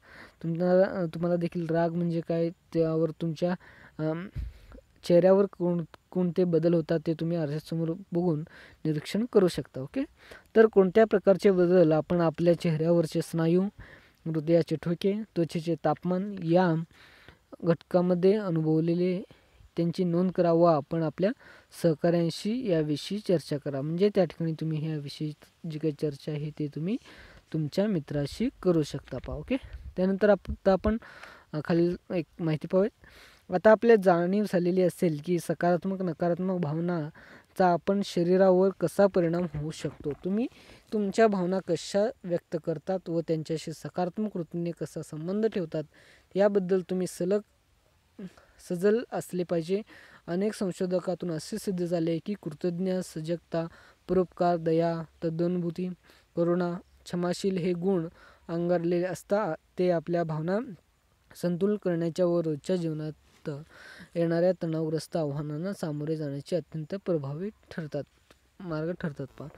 तुम्हाला देखील राग म्हणजे काय त्यावर तुमच्या चेहऱ्यावर कोणते बदल होतात ते तुम्ही आरशासमोर बघून निरीक्षण करू शकता. ओके. तर कोणत्या प्रकारचे बदल आपण आपल्या चेहऱ्यावरचे स्नायू, हृदयाचे ठोके, त्वचेचे तापमान या घटकामध्ये अनुभवलेले त्यांची नोंद करा व आपण आपल्या सहकाऱ्यांशी याविषयी चर्चा करा. म्हणजे त्या ठिकाणी तुम्ही ह्याविषयी जी काही चर्चा आहे ते तुम्ही तुमच्या मित्राशी करू शकता पहा. ओके. त्यानंतर आता आपण खालील एक माहिती पाहूयात. आता आपल्या जाणीव झालेली असेल की सकारात्मक नकारात्मक भावनाचा आपण शरीरावर कसा परिणाम होऊ शकतो. तुम्ही तुमच्या भावना कशा व्यक्त करतात व त्यांच्याशी सकारात्मक वृत्तीने कसा संबंध ठेवतात याबद्दल तुम्ही सजग असले पाहिजे. अनेक संशोधकातून असे सिद्ध झाले आहे की कृतज्ञ, सजगता, परोपकार, दया, तद्नुभूती, करुणा, क्षमाशील हे गुण अंगारलेले असता ते आपल्या भावना संतुलित करण्याच्या व रोजच्या जीवनात येणाऱ्या तणावग्रस्त आव्हानांना सामोरे जाण्याचे अत्यंत प्रभावी मार्ग ठरतात पहा.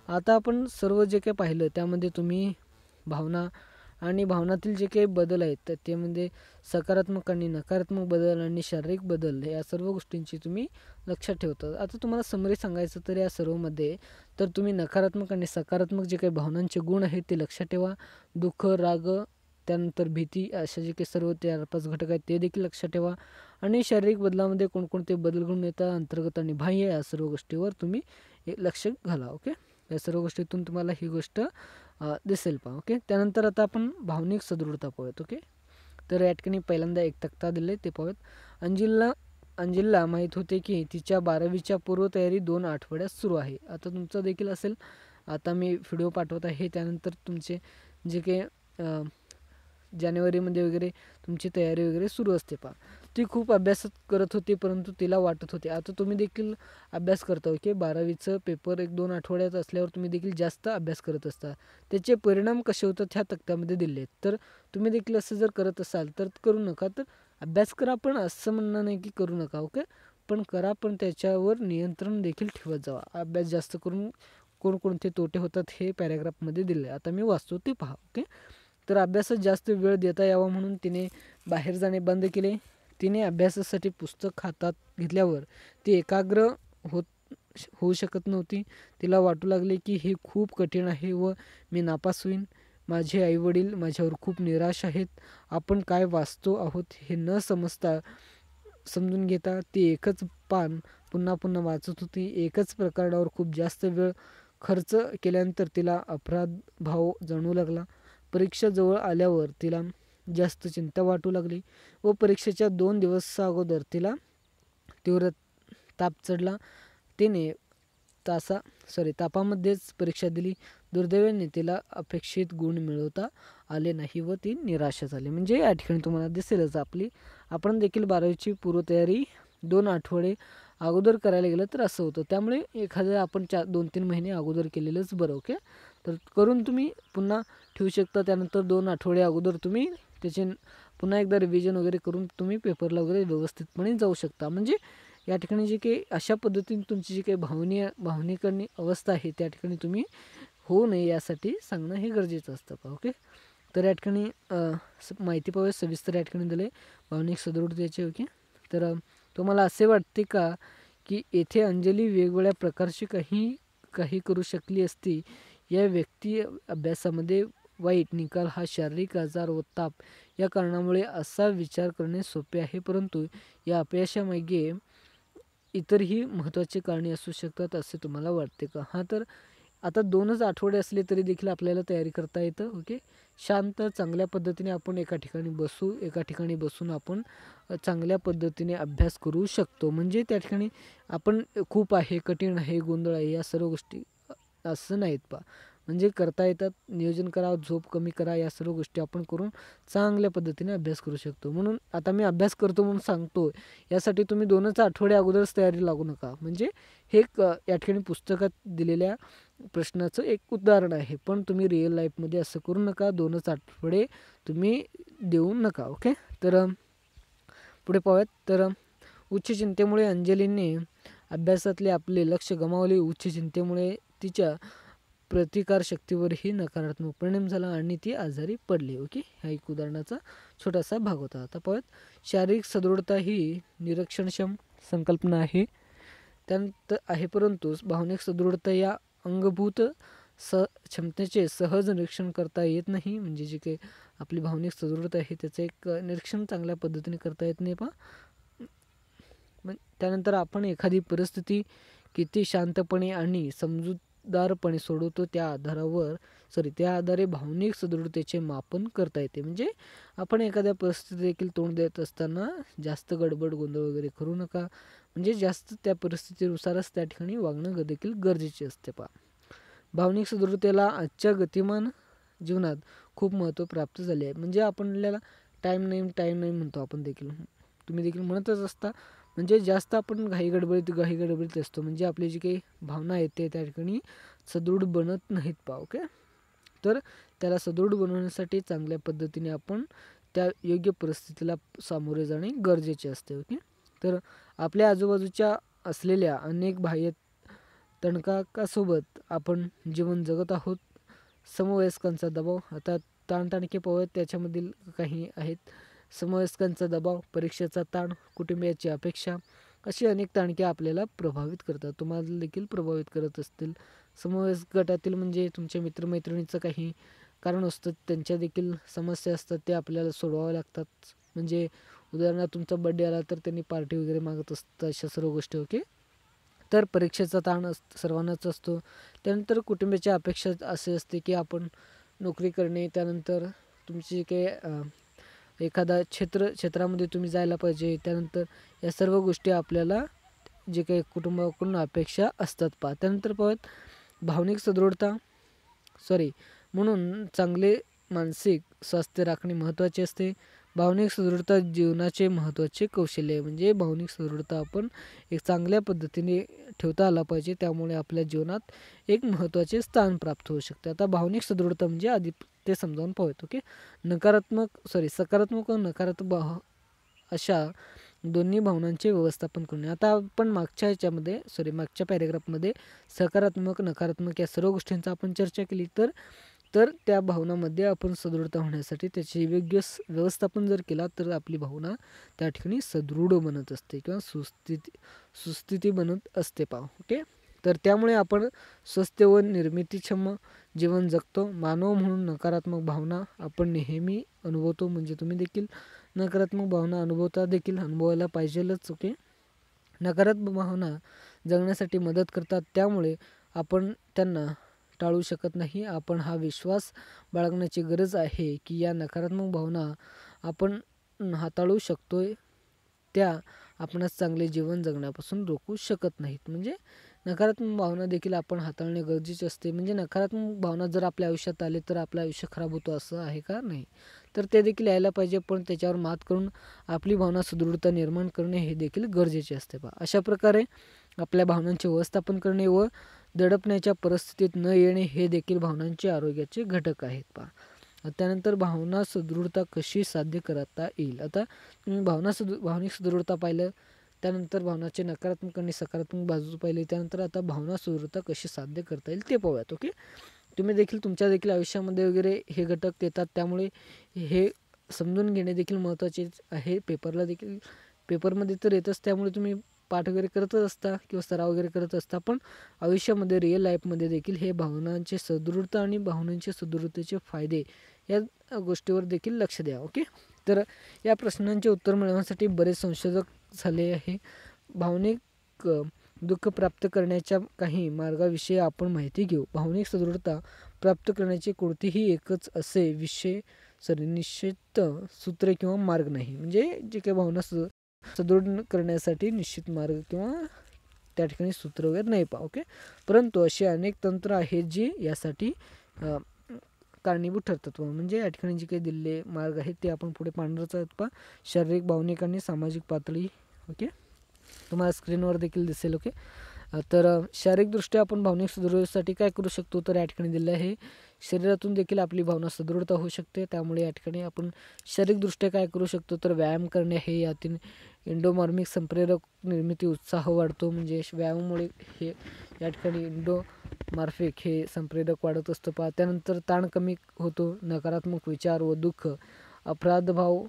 आता आपण सर्व जे काही पाहिलं त्यामध्ये तुम्ही भावना आणि भावनातील जे काही बदल आहेत तर त्यामध्ये सकारात्मक आणि नकारात्मक बदल आणि शारीरिक बदल या सर्व गोष्टींची तुम्ही लक्षात ठेवता. आता तुम्हाला समरी सांगायचं तर या सर्वमध्ये तर तुम्ही नकारात्मक आणि सकारात्मक जे काही भावनांचे गुण आहेत ते लक्षात ठेवा. दुःख, राग, त्यानंतर भीती अशा जे काही सर्व 4-5 घटक आहेत ते देखील लक्षात ठेवा. आणि शारीरिक बदलामध्ये कोणकोणते बदल घडून येतात अंतर्गत आणि बाह्य या सर्व गोष्टीवर तुम्ही लक्ष घाला. ओके. या सर्व गोष्टीतून तुम्हाला ही गोष्ट दिसेल पहा. ओके. त्यानंतर आता आपण भावनिक सदृढता पाहूयात. ओके. तर या ठिकाणी पहिल्यांदा एक तक्ता दिले ते पाहूयात. अंजिलला माहीत होते की तिच्या 12वीच्या पूर्वतयारी 2 आठवड्यात सुरू आहे. आता तुमचं देखील असेल, आता मी व्हिडिओ पाठवत आहे त्यानंतर तुमचे जे काही जानेवारीमध्ये वगैरे तुमची तयारी वगैरे सुरू असते पहा. ती खूप अभ्यास करत होती परंतु तिला वाटत होते, आता तुम्ही देखील अभ्यास करता ओके. 12वीचं पेपर 1-2 आठवड्यात असल्यावर तुम्ही देखील जास्त अभ्यास करत असता. त्याचे परिणाम कसे होतात ह्या तक्त्यामध्ये दिले आहेत. तर तुम्ही देखील असं जर करत असाल तर करू नका. तर अभ्यास करा, पण असं म्हणणं नाही की करू नका ओके. पण करा, पण त्याच्यावर नियंत्रण देखील ठेवत जावा. अभ्यास जास्त करून कोणकोणते तोटे होतात हे पॅराग्राफमध्ये दिले आहे. आता मी वाचतो ते पहा ओके. तर अभ्यासात जास्त वेळ देता यावा म्हणून तिने बाहेर जाणे बंद केले. तिने अभ्यासासाठी पुस्तक हातात घेतल्यावर ती एकाग्र होऊ शकत नव्हती. तिला वाटू लागले की हे खूप कठीण आहे व मी नापास होईन. माझे आईवडील माझ्यावर खूप निराश आहेत. आपण काय वाचतो आहोत हे न समजून घेता ती एकच पान पुन्हा पुन्हा वाचत होती. एकच प्रकरणावर खूप जास्त वेळ खर्च केल्यानंतर तिला अपराध भाव जाणवू लागला. परीक्षा जवळ आल्यावर तिला जास्त चिंता वाटू लागली व परीक्षेच्या 2 दिवस अगोदर तिला तीव्र ताप चढला. तिने तापामध्येच परीक्षा दिली. दुर्दैवाने तिला अपेक्षित गुण मिळवता आले नाही व ती निराश झाली. म्हणजे या ठिकाणी तुम्हाला दिसेलच आपण देखील 12वीची पूर्वतयारी 2 आठवडे अगोदर करायला गेलं तर असं होतं. त्यामुळे एखादं आपण 2-3 महिने अगोदर केलेलंच बरं ओके. तर करून तुम्ही पुन्हा ठेवू शकता. त्यानंतर 2 आठवडे अगोदर तुम्ही त्याचे पुन्हा एकदा रिव्हिजन वगैरे करून तुम्ही पेपरला वगैरे व्यवस्थितपणे जाऊ शकता. म्हणजे या ठिकाणी जे काही अशा पद्धतीने तुमची जी काही भावनिक अवस्था आहे त्या ठिकाणी तुम्ही होऊ नये यासाठी सांगणं हे गरजेचं असतं का ओके. तर या ठिकाणी माहिती पाहूया सविस्तर या ठिकाणी दिले भावनिक सदृढतेचे ओके. तर तुम्हाला असे वाटते का की येथे अंजली वेगवेगळ्या प्रकारची काही करू शकली असती. या व्यक्ती अभ्यासामध्ये वाईट निकाल हा शारीरिक आजार व ताप या कारणामुळे असा विचार करणे सोपे आहे, परंतु या अपयशामागे इतरही महत्त्वाचे कारणे असू शकतात असे तुम्हाला वाटते का. हां, तर आता 2च आठवडे असले तरी देखील आपल्याला तयारी करता येतं ओके. शांत चांगल्या पद्धतीने आपण एका ठिकाणी बसून आपण चांगल्या पद्धतीने अभ्यास करू शकतो. म्हणजे त्या ठिकाणी आपण खूप आहे, कठीण आहे, गोंधळ आहे या सर्व गोष्टी असं नाहीत पहा. म्हणजे करता येतात. नियोजन करा, झोप कमी करा, या सर्व गोष्टी आपण करून चांगल्या पद्धतीने अभ्यास करू शकतो. म्हणून आता मी अभ्यास करतो म्हणून सांगतो, यासाठी तुम्ही 2च आठवडे अगोदरच तयारी लागू नका. म्हणजे हे या ठिकाणी पुस्तकात दिलेल्या प्रश्नाचं एक उदाहरण आहे. पण तुम्ही रिअल लाईफमध्ये असं करू नका. 2च आठवडे तुम्ही देऊ नका ओके. तर पुढे पाहूयात. तर उच्च चिंतेमुळे अंजलीने अभ्यासातले आपले लक्ष गमावले. उच्च चिंतेमुळे तिच्या प्रतिकारशक्तीवरही नकारात्मक परिणाम झाला आणि ती आजारी पडली ओके. हा एक उदाहरणाचा छोटासा भाग होता. आता पाहूयात. शारीरिक सदृढता ही निरीक्षणक्षम संकल्पना आहे त्यानंतर आहे, परंतु भावनिक सदृढता या अंगभूत क्षमतेचे सहज निरीक्षण करता येत नाही. म्हणजे जी काही आपली भावनिक सदृढता आहे त्याचं एक निरीक्षण चांगल्या पद्धतीने करता येत नाही पहा. त्यानंतर आपण एखादी परिस्थिती किती शांतपणे आणि समजूतदारपणे सोडवतो त्या आधारे भावनिक सदृढतेचे मापन करता येते. म्हणजे आपण एखाद्या परिस्थिती देखील तोंड देत असताना जास्त गडबड गोंधळ वगैरे करू नका. म्हणजे जास्त त्या परिस्थितीनुसारच त्या ठिकाणी वागणं देखील गरजेचे असते पहा. भावनिक सदृढतेला आजच्या गतिमान जीवनात खूप महत्त्व प्राप्त झाले आहे. म्हणजे आपल्याला टाईम नाही म्हणतो आपण देखील, तुम्ही देखील म्हणतच असता. म्हणजे जास्त आपण घाई गडबडीत असतो. म्हणजे आपली जी काही भावना आहेत ते त्या ठिकाणी सदृढ बनत नाहीत पहा ओके. तर त्याला सदृढ बनवण्यासाठी चांगल्या पद्धतीने आपण त्या योग्य परिस्थितीला सामोरे जाणे गरजेचे असते ओके. तर आपल्या आजूबाजूच्या असलेल्या अनेक बाह्य तणकासोबत आपण जीवन जगत आहोत. समवयस्कांचा दबाव, आता ताणतणके पाहूयात त्याच्यामधील काही आहेत. समवयस्कांचा दबाव, परीक्षेचा ताण, कुटुंबियाची अपेक्षा अशी अनेक ताणके आपल्याला प्रभावित करतात. तुम्हाला देखील प्रभावित करत असतील. समवयस्क गटातील म्हणजे तुमच्या मित्रमैत्रिणीचं काही कारण असतं, त्यांच्या देखील समस्या असतात, त्या आपल्याला सोडवाव्या लागतात. म्हणजे उदाहरणार्थ तुमचा बड्डे आला तर त्यांनी पार्टी वगैरे मागत असतात, अशा सर्व गोष्टी ओके. तर परीक्षेचा ताण सर्वांनाच असतो. त्यानंतर कुटुंबाच्या अपेक्षा असे असते की आपण नोकरी करणे, त्यानंतर तुमची काही एखादा क्षेत्रामध्ये तुम्ही जायला पाहिजे. त्यानंतर या सर्व गोष्टी आपल्याला जे काही कुटुंबाकडून अपेक्षा असतात पहा. त्यानंतर पाहूयात भावनिक सदृढता म्हणून चांगले मानसिक स्वास्थ्य राखणे महत्त्वाचे असते. भावनिक सदृढता जीवनाचे महत्त्वाचे कौशल्य आहे. म्हणजे भावनिक सदृढता आपण एक चांगल्या पद्धतीने ठेवता आला पाहिजे. त्यामुळे आपल्या जीवनात एक महत्त्वाचे स्थान प्राप्त होऊ शकते. आता भावनिक सदृढता म्हणजे आधी ते समजावून पाहूयात. ओके. सकारात्मक व नकारात्मक अशा दोन्ही भावनांचे व्यवस्थापन करणे. आता आपण मागच्या पॅरेग्राफमध्ये सकारात्मक नकारात्मक या सर्व गोष्टींचा आपण चर्चा केली. तर त्या भावनामध्ये आपण सदृढता होण्यासाठी त्याचे योग्य व्यवस्थापन जर केला तर आपली भावना त्या ठिकाणी सदृढ बनत असते किंवा सुस्थिती बनत असते पहा. ओके. तर त्यामुळे आपण स्वस्थ व निर्मितीक्षम जीवन जगतो. मानव म्हणून नकारात्मक भावना आपण नेहमी अनुभवतो. म्हणजे तुम्ही देखील नकारात्मक भावना अनुभवायला पाहिजेलच. ओके. नकारात्मक भावना जगण्यासाठी मदत करतात. त्यामुळे आपण त्यांना टाळू शकत नाही. आपण हा विश्वास बाळगण्याची गरज आहे की या नकारात्मक भावना आपण हाताळू शकतोय. त्या आपणास चांगले जीवन जगण्यापासून रोखू शकत नाहीत. म्हणजे नकारात्मक भावना देखील आपण हाताळणे गरजेचे असते. म्हणजे नकारात्मक भावना जर आपल्या आयुष्यात आले तर आपलं आयुष्य खराब होतं असं आहे का? नाही. तर ते देखील यायला पाहिजे, पण त्याच्यावर मात करून आपली भावना सदृढता निर्माण करणे हे देखील गरजेचे असते पहा. अशा प्रकारे आपल्या भावनांचे व्यवस्थापन करणे व दडपण्याच्या परिस्थितीत न येणे हे देखील भावनांचे आरोग्याचे घटक आहेत पहा. त्यानंतर भावना सदृढता कशी साध्य करता येईल. आता तुम्ही भावनिक सदृढता पाहिलं, त्यानंतर भावनाचे नकारात्मक आणि सकारात्मक बाजू पाहिली, त्यानंतर आता भावना सदृढता कशी साध्य करता येईल ते पाहूयात. ओके. तुम्ही देखील तुमच्या देखील आयुष्यामध्ये वगैरे हे घटक येतात. त्यामुळे हे समजून घेणे देखील महत्त्वाचे आहे. पेपरमध्ये तर येतच, त्यामुळे तुम्ही पाठ वगैरे करतच असता किंवा सराव वगैरे करत असता. पण आयुष्यामध्ये रिअल लाईफमध्ये देखील हे भावनांचे सदृढता आणि भावनांचे सदृढतेचे फायदे या गोष्टीवर देखील लक्ष द्या. ओके. तर या प्रश्नांचे उत्तर मिळवण्यासाठी बरेच संशोधक झाले आहे. भावनिक दुःख प्राप्त करण्याच्या काही मार्गाविषयी आपण माहिती घेऊ. भावनिक सदृढता प्राप्त करण्याची कोणतीही एकच असे निश्चित सूत्र किंवा मार्ग नाही. म्हणजे जे काही भावना सदृढ करण्यासाठी निश्चित मार्ग किंवा त्या ठिकाणी सूत्र वगैरे नाही पहा. ओके. परंतु असे अनेक तंत्र आहेत जे यासाठी कारणीभूत ठरतात. म्हणजे या ठिकाणी जे काही दिलेले मार्ग आहेत ते आपण पुढे पाहणारच आहोत पहा. शारीरिक, भावनिक आणि सामाजिक पातळी. ओके. तुम्हाला स्क्रीनवर देखील दिसेल. ओके. तर शारीरिकदृष्ट्या आपण भावनिक सदृढतेसाठी काय करू शकतो तर या ठिकाणी दिलं आहे. शरीरातून देखील आपली भावना सदृढता होऊ शकते. त्यामुळे या ठिकाणी आपण शारीरिकदृष्ट्या काय करू शकतो तर व्यायाम करणे हे यातील एंडोमॉर्फिक संप्रेरक निर्मिती उत्साह वाढतो. म्हणजे व्यायामामुळे हे या ठिकाणी एंडोमॉर्फिक हे संप्रेरक वाढत असतं पहा. त्यानंतर ताण कमी होतो. नकारात्मक विचार व दुःख, अपराधभाव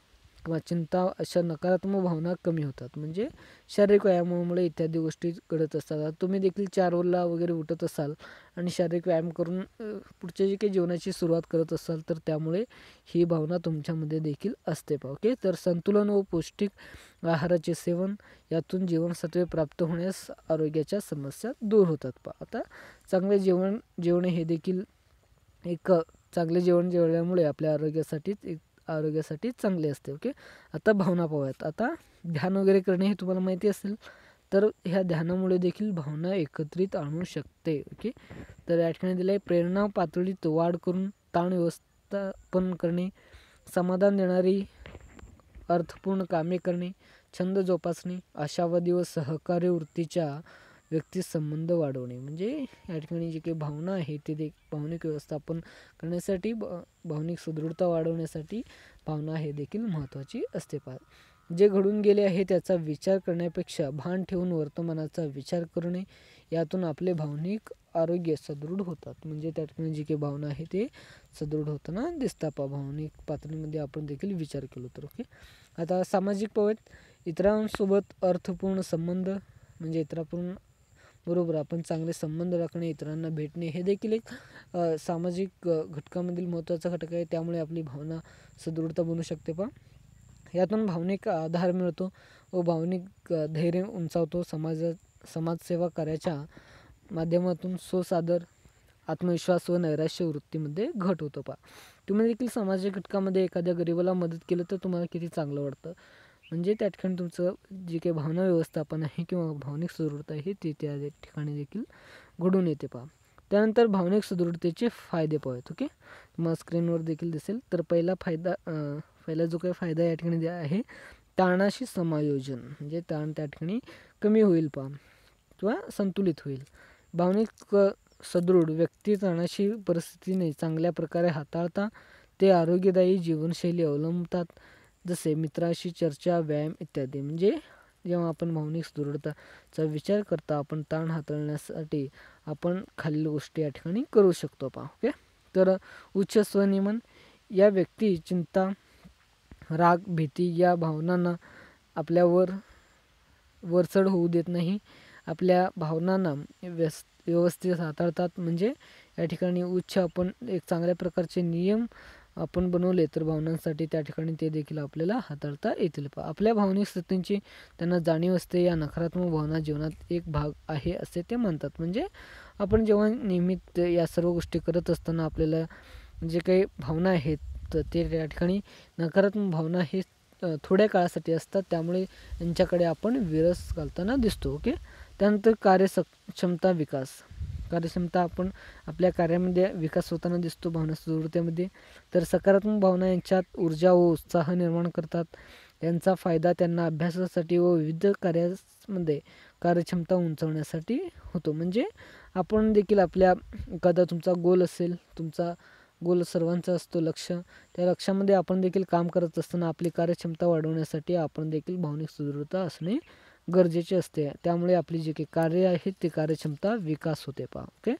किंवा चिंता अशा नकारात्मक भावना कमी होतात. म्हणजे शारीरिक व्यायामामुळे इत्यादी गोष्टी घडत असतात. तुम्ही देखील 4 वगैरे उठत असाल आणि शारीरिक व्यायाम करून पुढच्या जे काही जीवनाची सुरुवात करत असाल तर त्यामुळे ही भावना तुमच्यामध्ये देखील असते पहा. ओके. तर संतुलन व पौष्टिक आहाराचे सेवन यातून जीवनसत्वे प्राप्त होण्यास आरोग्याच्या समस्या दूर होतात पहा. आता चांगले जेवणे हे देखील एक चांगले जेवण जेवल्यामुळे आपल्या आरोग्यासाठी चांगले असते. ओके. आता भावना पाहूयात. आता ध्यान वगैरे करणे हे तुम्हाला माहिती असेल, तर ह्या ध्यानामुळे देखील भावना एकत्रित आणू शकते. ओके. तर या ठिकाणी दिलं आहे प्रेरणा पातळीत वाढ करून ताण व्यवस्थापन करणे, समाधान देणारी अर्थपूर्ण कामे करणे, छंद जोपासणे, आशावादी व सहकार्य वृत्तीच्या व्यक्ती संबंध वाढवणे. म्हणजे या ठिकाणी जे काही भावना आहे ते भावनिक व्यवस्थापन करण्यासाठी भावनिक सदृढता वाढवण्यासाठी भावना हे देखील महत्त्वाची असते पहा. जे घडून गेले आहे त्याचा विचार करण्यापेक्षा भान ठेवून वर्तमानाचा विचार करणे यातून आपले भावनिक आरोग्य सदृढ होतात. म्हणजे त्या ठिकाणी जी काही भावना आहे ते सदृढ होताना दिसतात पहा. भावनिक पातळीमध्ये आपण देखील विचार केलो तर. ओके. आता सामाजिक पाहूयात. इतरांसोबत अर्थपूर्ण संबंध म्हणजे इतरांबरोबर आपण चांगले संबंध राखणे, इतरांना भेटणे हे देखील एक सामाजिक घटकामधील महत्त्वाचा घटक आहे. त्यामुळे आपली भावना सदृढता बनू शकते पहा. यातून भावनिक आधार मिळतो व भावनिक धैर्य उंचावतो. समाजसेवा कार्याच्या माध्यमातून स्वसादर आत्मविश्वास व नैराश्य वृत्तीमध्ये घट होतो पहा. तुम्ही देखील सामाजिक घटकामध्ये एखाद्या गरीबाला मदत केलं तर तुम्हाला किती चांगलं वाटतं. म्हणजे त्या ठिकाणी तुमचं जे काही भावना व्यवस्थापन आहे किंवा भावनिक सुदृढता आहे ते त्या ठिकाणी देखील घडून येते पहा. त्यानंतर भावनिक सुदृढतेचे फायदे पाहूयात. ओके, तुम्हाला स्क्रीनवर देखील दिसेल. तर पहिला जो काही फायदा या ठिकाणी आहे, ताणाशी समायोजन, म्हणजे ताण त्या ठिकाणी कमी होईल पहा किंवा संतुलित होईल. भावनिक सदृढ व्यक्ती ताणाशी परिस्थितीने चांगल्या प्रकारे हाताळता ते आरोग्यदायी जीवनशैली अवलंबतात, जसे मित्राशी चर्चा, व्यायाम इत्यादी. म्हणजे जेव्हा आपण भावनिक सुदृढताचा विचार करता आपण ताण हाताळण्यासाठी आपण खालील गोष्टी या ठिकाणी करू शकतो पहा. ओके, तर उच्च स्वनियमन, या व्यक्ती चिंता, राग, भीती या भावनांना आपल्यावर वरचढ होऊ देत नाही. आपल्या भावनांना व्यवस्थित हाताळतात. म्हणजे या ठिकाणी आपण एक चांगल्या प्रकारचे नियम आपण बनवले तर भावनांसाठी त्या ठिकाणी ते देखील आपल्याला हाताळता येतील. आपल्या भावनिक स्थितींची त्यांना जाणीव असते. या नकारात्मक भावना जीवनात एक भाग आहे असे ते मानतात. म्हणजे आपण जेव्हा नियमित या सर्व गोष्टी करत असताना आपल्याला जे काही भावना आहेत तर ते त्या ठिकाणी नकारात्मक भावना हे थोड्या काळासाठी असतात, त्यामुळे यांच्याकडे आपण विरस घालताना दिसतो. ओके, त्यानंतर कार्यक्षमता विकास. कार्यक्षमता आपण आपल्या कार्यामध्ये विकास होताना दिसतो भावना सुदृढतेमध्ये. तर सकारात्मक भावना यांच्यात ऊर्जा व उत्साह निर्माण करतात. यांचा फायदा त्यांना अभ्यासासाठी व विविध कार्यामध्ये कार्यक्षमता उंचावण्यासाठी होतो. म्हणजे आपण देखील आपल्या एखादा तुमचा गोल असेल, तुमचा गोल सर्वांचा असतो लक्ष्य, त्या लक्ष्यामध्ये आपण देखील काम करत असताना आपली कार्यक्षमता वाढवण्यासाठी आपण देखील भावनिक सुदृढता असणे गरजेचे असते. त्यामुळे आपली जे काही कार्य आहे ते कार्यक्षमता विकास होते पहा. ओके,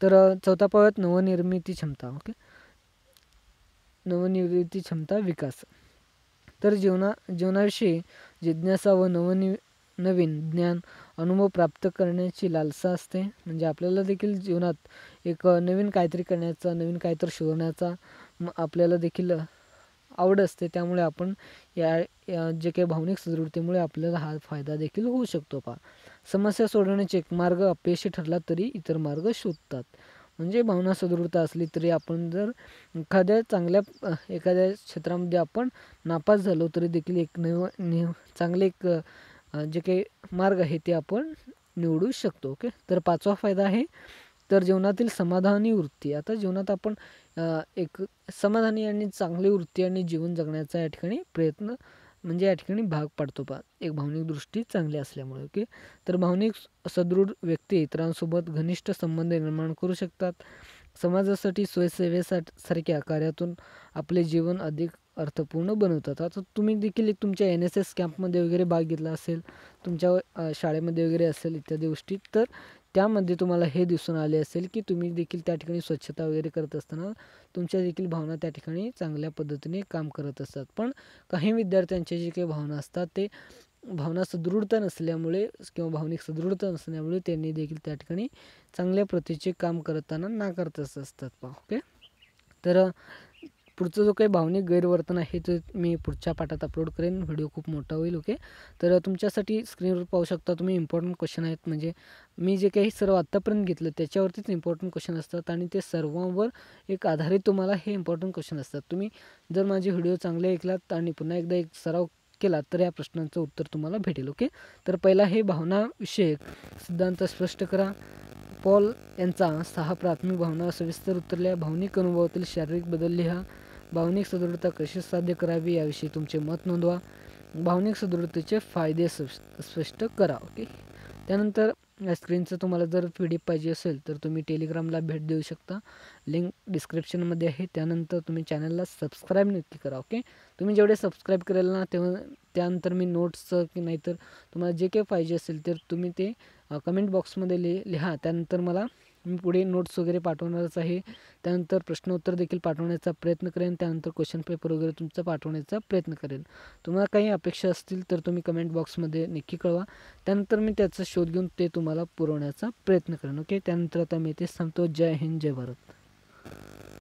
तर चौथा पाहूयात नवनिर्मिती क्षमता. ओके, नवनिर्मिती क्षमता विकास. तर जीवनाविषयी जिज्ञासा व नवीन ज्ञान अनुभव प्राप्त करण्याची लालसा असते. म्हणजे आपल्याला देखील जीवनात एक नवीन काहीतरी करण्याचा, नवीन काहीतरी शोधण्याचा आपल्याला देखील आवड असते. त्यामुळे आपण या जे काही भावनिक सुदृढतेमुळे आपल्याला हा फायदा देखील होऊ शकतो पहा. समस्या सोडवण्याचे एक मार्ग अपयशी ठरला तरी इतर मार्ग शोधतात. म्हणजे भावना सुदृढता असली तरी आपण जर एखाद्या क्षेत्रामध्ये आपण नापास झालो तरी देखील एक चांगले एक जे काही मार्ग आहे ते आपण निवडू शकतो. ओके, तर पाचवा फायदा आहे तर जीवनातील समाधानी वृत्ती. आता जीवनात आपण एक समाधानी आणि चांगली वृत्ती आणि जीवन जगण्याचा या ठिकाणी प्रयत्न म्हणजे या ठिकाणी भाग पडतो पहा, एक भावनिक दृष्टी चांगली असल्यामुळे. ओके, तर भावनिक सदृढ व्यक्ती इतरांसोबत घनिष्ठ संबंध निर्माण करू शकतात. समाजासाठी स्वयंसेवेसारख्या कार्यातून आपले जीवन अधिक अर्थपूर्ण बनवतात. आता तुम्ही देखील एक तुमच्या NSS कॅम्पमध्ये वगैरे भाग घेतला असेल, तुमच्या शाळेमध्ये वगैरे असेल इत्यादी गोष्टी, तर त्यामध्ये तुम्हाला हे दिसून आले असेल की तुम्ही देखील त्या ठिकाणी स्वच्छता वगैरे करत असताना तुमच्या देखील भावना त्या ठिकाणी चांगल्या पद्धतीने काम करत असतात. पण काही विद्यार्थ्यांच्या जे काही भावना असतात ते भावना सदृढता नसल्यामुळे किंवा भावनिक सदृढता नसल्यामुळे त्यांनी देखील त्या ठिकाणी चांगल्या प्रतीचे काम करताना नाकारत असतात पहा. ओके, तर पुढचं जो काही भावनिक गैरवर्तन आहे ते मी पुढच्या पाठात अपलोड करेन. व्हिडिओ खूप मोठा होईल. ओके, तर तुमच्यासाठी स्क्रीनवर पाहू शकता तुम्ही इम्पॉर्टंट क्वेश्चन आहेत. म्हणजे मी जे काही सर्व आत्तापर्यंत घेतलं त्याच्यावरतीच इम्पॉर्टंट क्वेश्चन असतात आणि ते सर्वांवर एक आधारित तुम्हाला हे इम्पॉर्टंट क्वेश्चन असतात. तुम्ही जर माझे व्हिडिओ चांगले ऐकलात आणि पुन्हा एकदा एक सराव केला तर या प्रश्नांचं उत्तर तुम्हाला भेटेल. ओके, तर पहिला हे भावनाविषयक सिद्धांत स्पष्ट करा. पॉल यांचा 6 प्राथमिक भावना सविस्तर उत्तरल्या. भावनिक अनुभवातील शारीरिक बदल लिहा. भावनिक सदृढता कशी साध्य करावी याविषयी तुमचे मत नोंदवा. भावनिक सदृढतेचे फायदे स्पष्ट करा. ओके, त्यानंतर या स्क्रीनचं तुम्हाला जर PDF पाहिजे असेल तर तुम्ही टेलिग्रामला भेट देऊ शकता. लिंक डिस्क्रिप्शनमध्ये आहे. त्यानंतर तुम्ही चॅनलला सबस्क्राईब नक्की करा. ओके, तुम्ही जेवढे सबस्क्राईब कराल ना त्यानंतर मी नोट्सचं की नाहीतर तुम्हाला जे काही पाहिजे असेल तर तुम्ही ते कमेंट बॉक्समध्ये लिहा. त्यानंतर मी पुढे नोट्स वगैरे पाठवणारच आहे. त्यानंतर प्रश्नोत्तर देखील पाठवण्याचा प्रयत्न करेन. त्यानंतर क्वेश्चन पेपर वगैरे तुमचा पाठवण्याचा प्रयत्न करेन. तुम्हाला काही अपेक्षा असतील तर तुम्ही कमेंट बॉक्समध्ये नक्की कळवा. त्यानंतर मी त्याचा शोध घेऊन ते तुम्हाला पुरवण्याचा प्रयत्न करेन. ओके, त्यानंतर आता मी इथेच थांबतो. जय हिंद, जय भारत.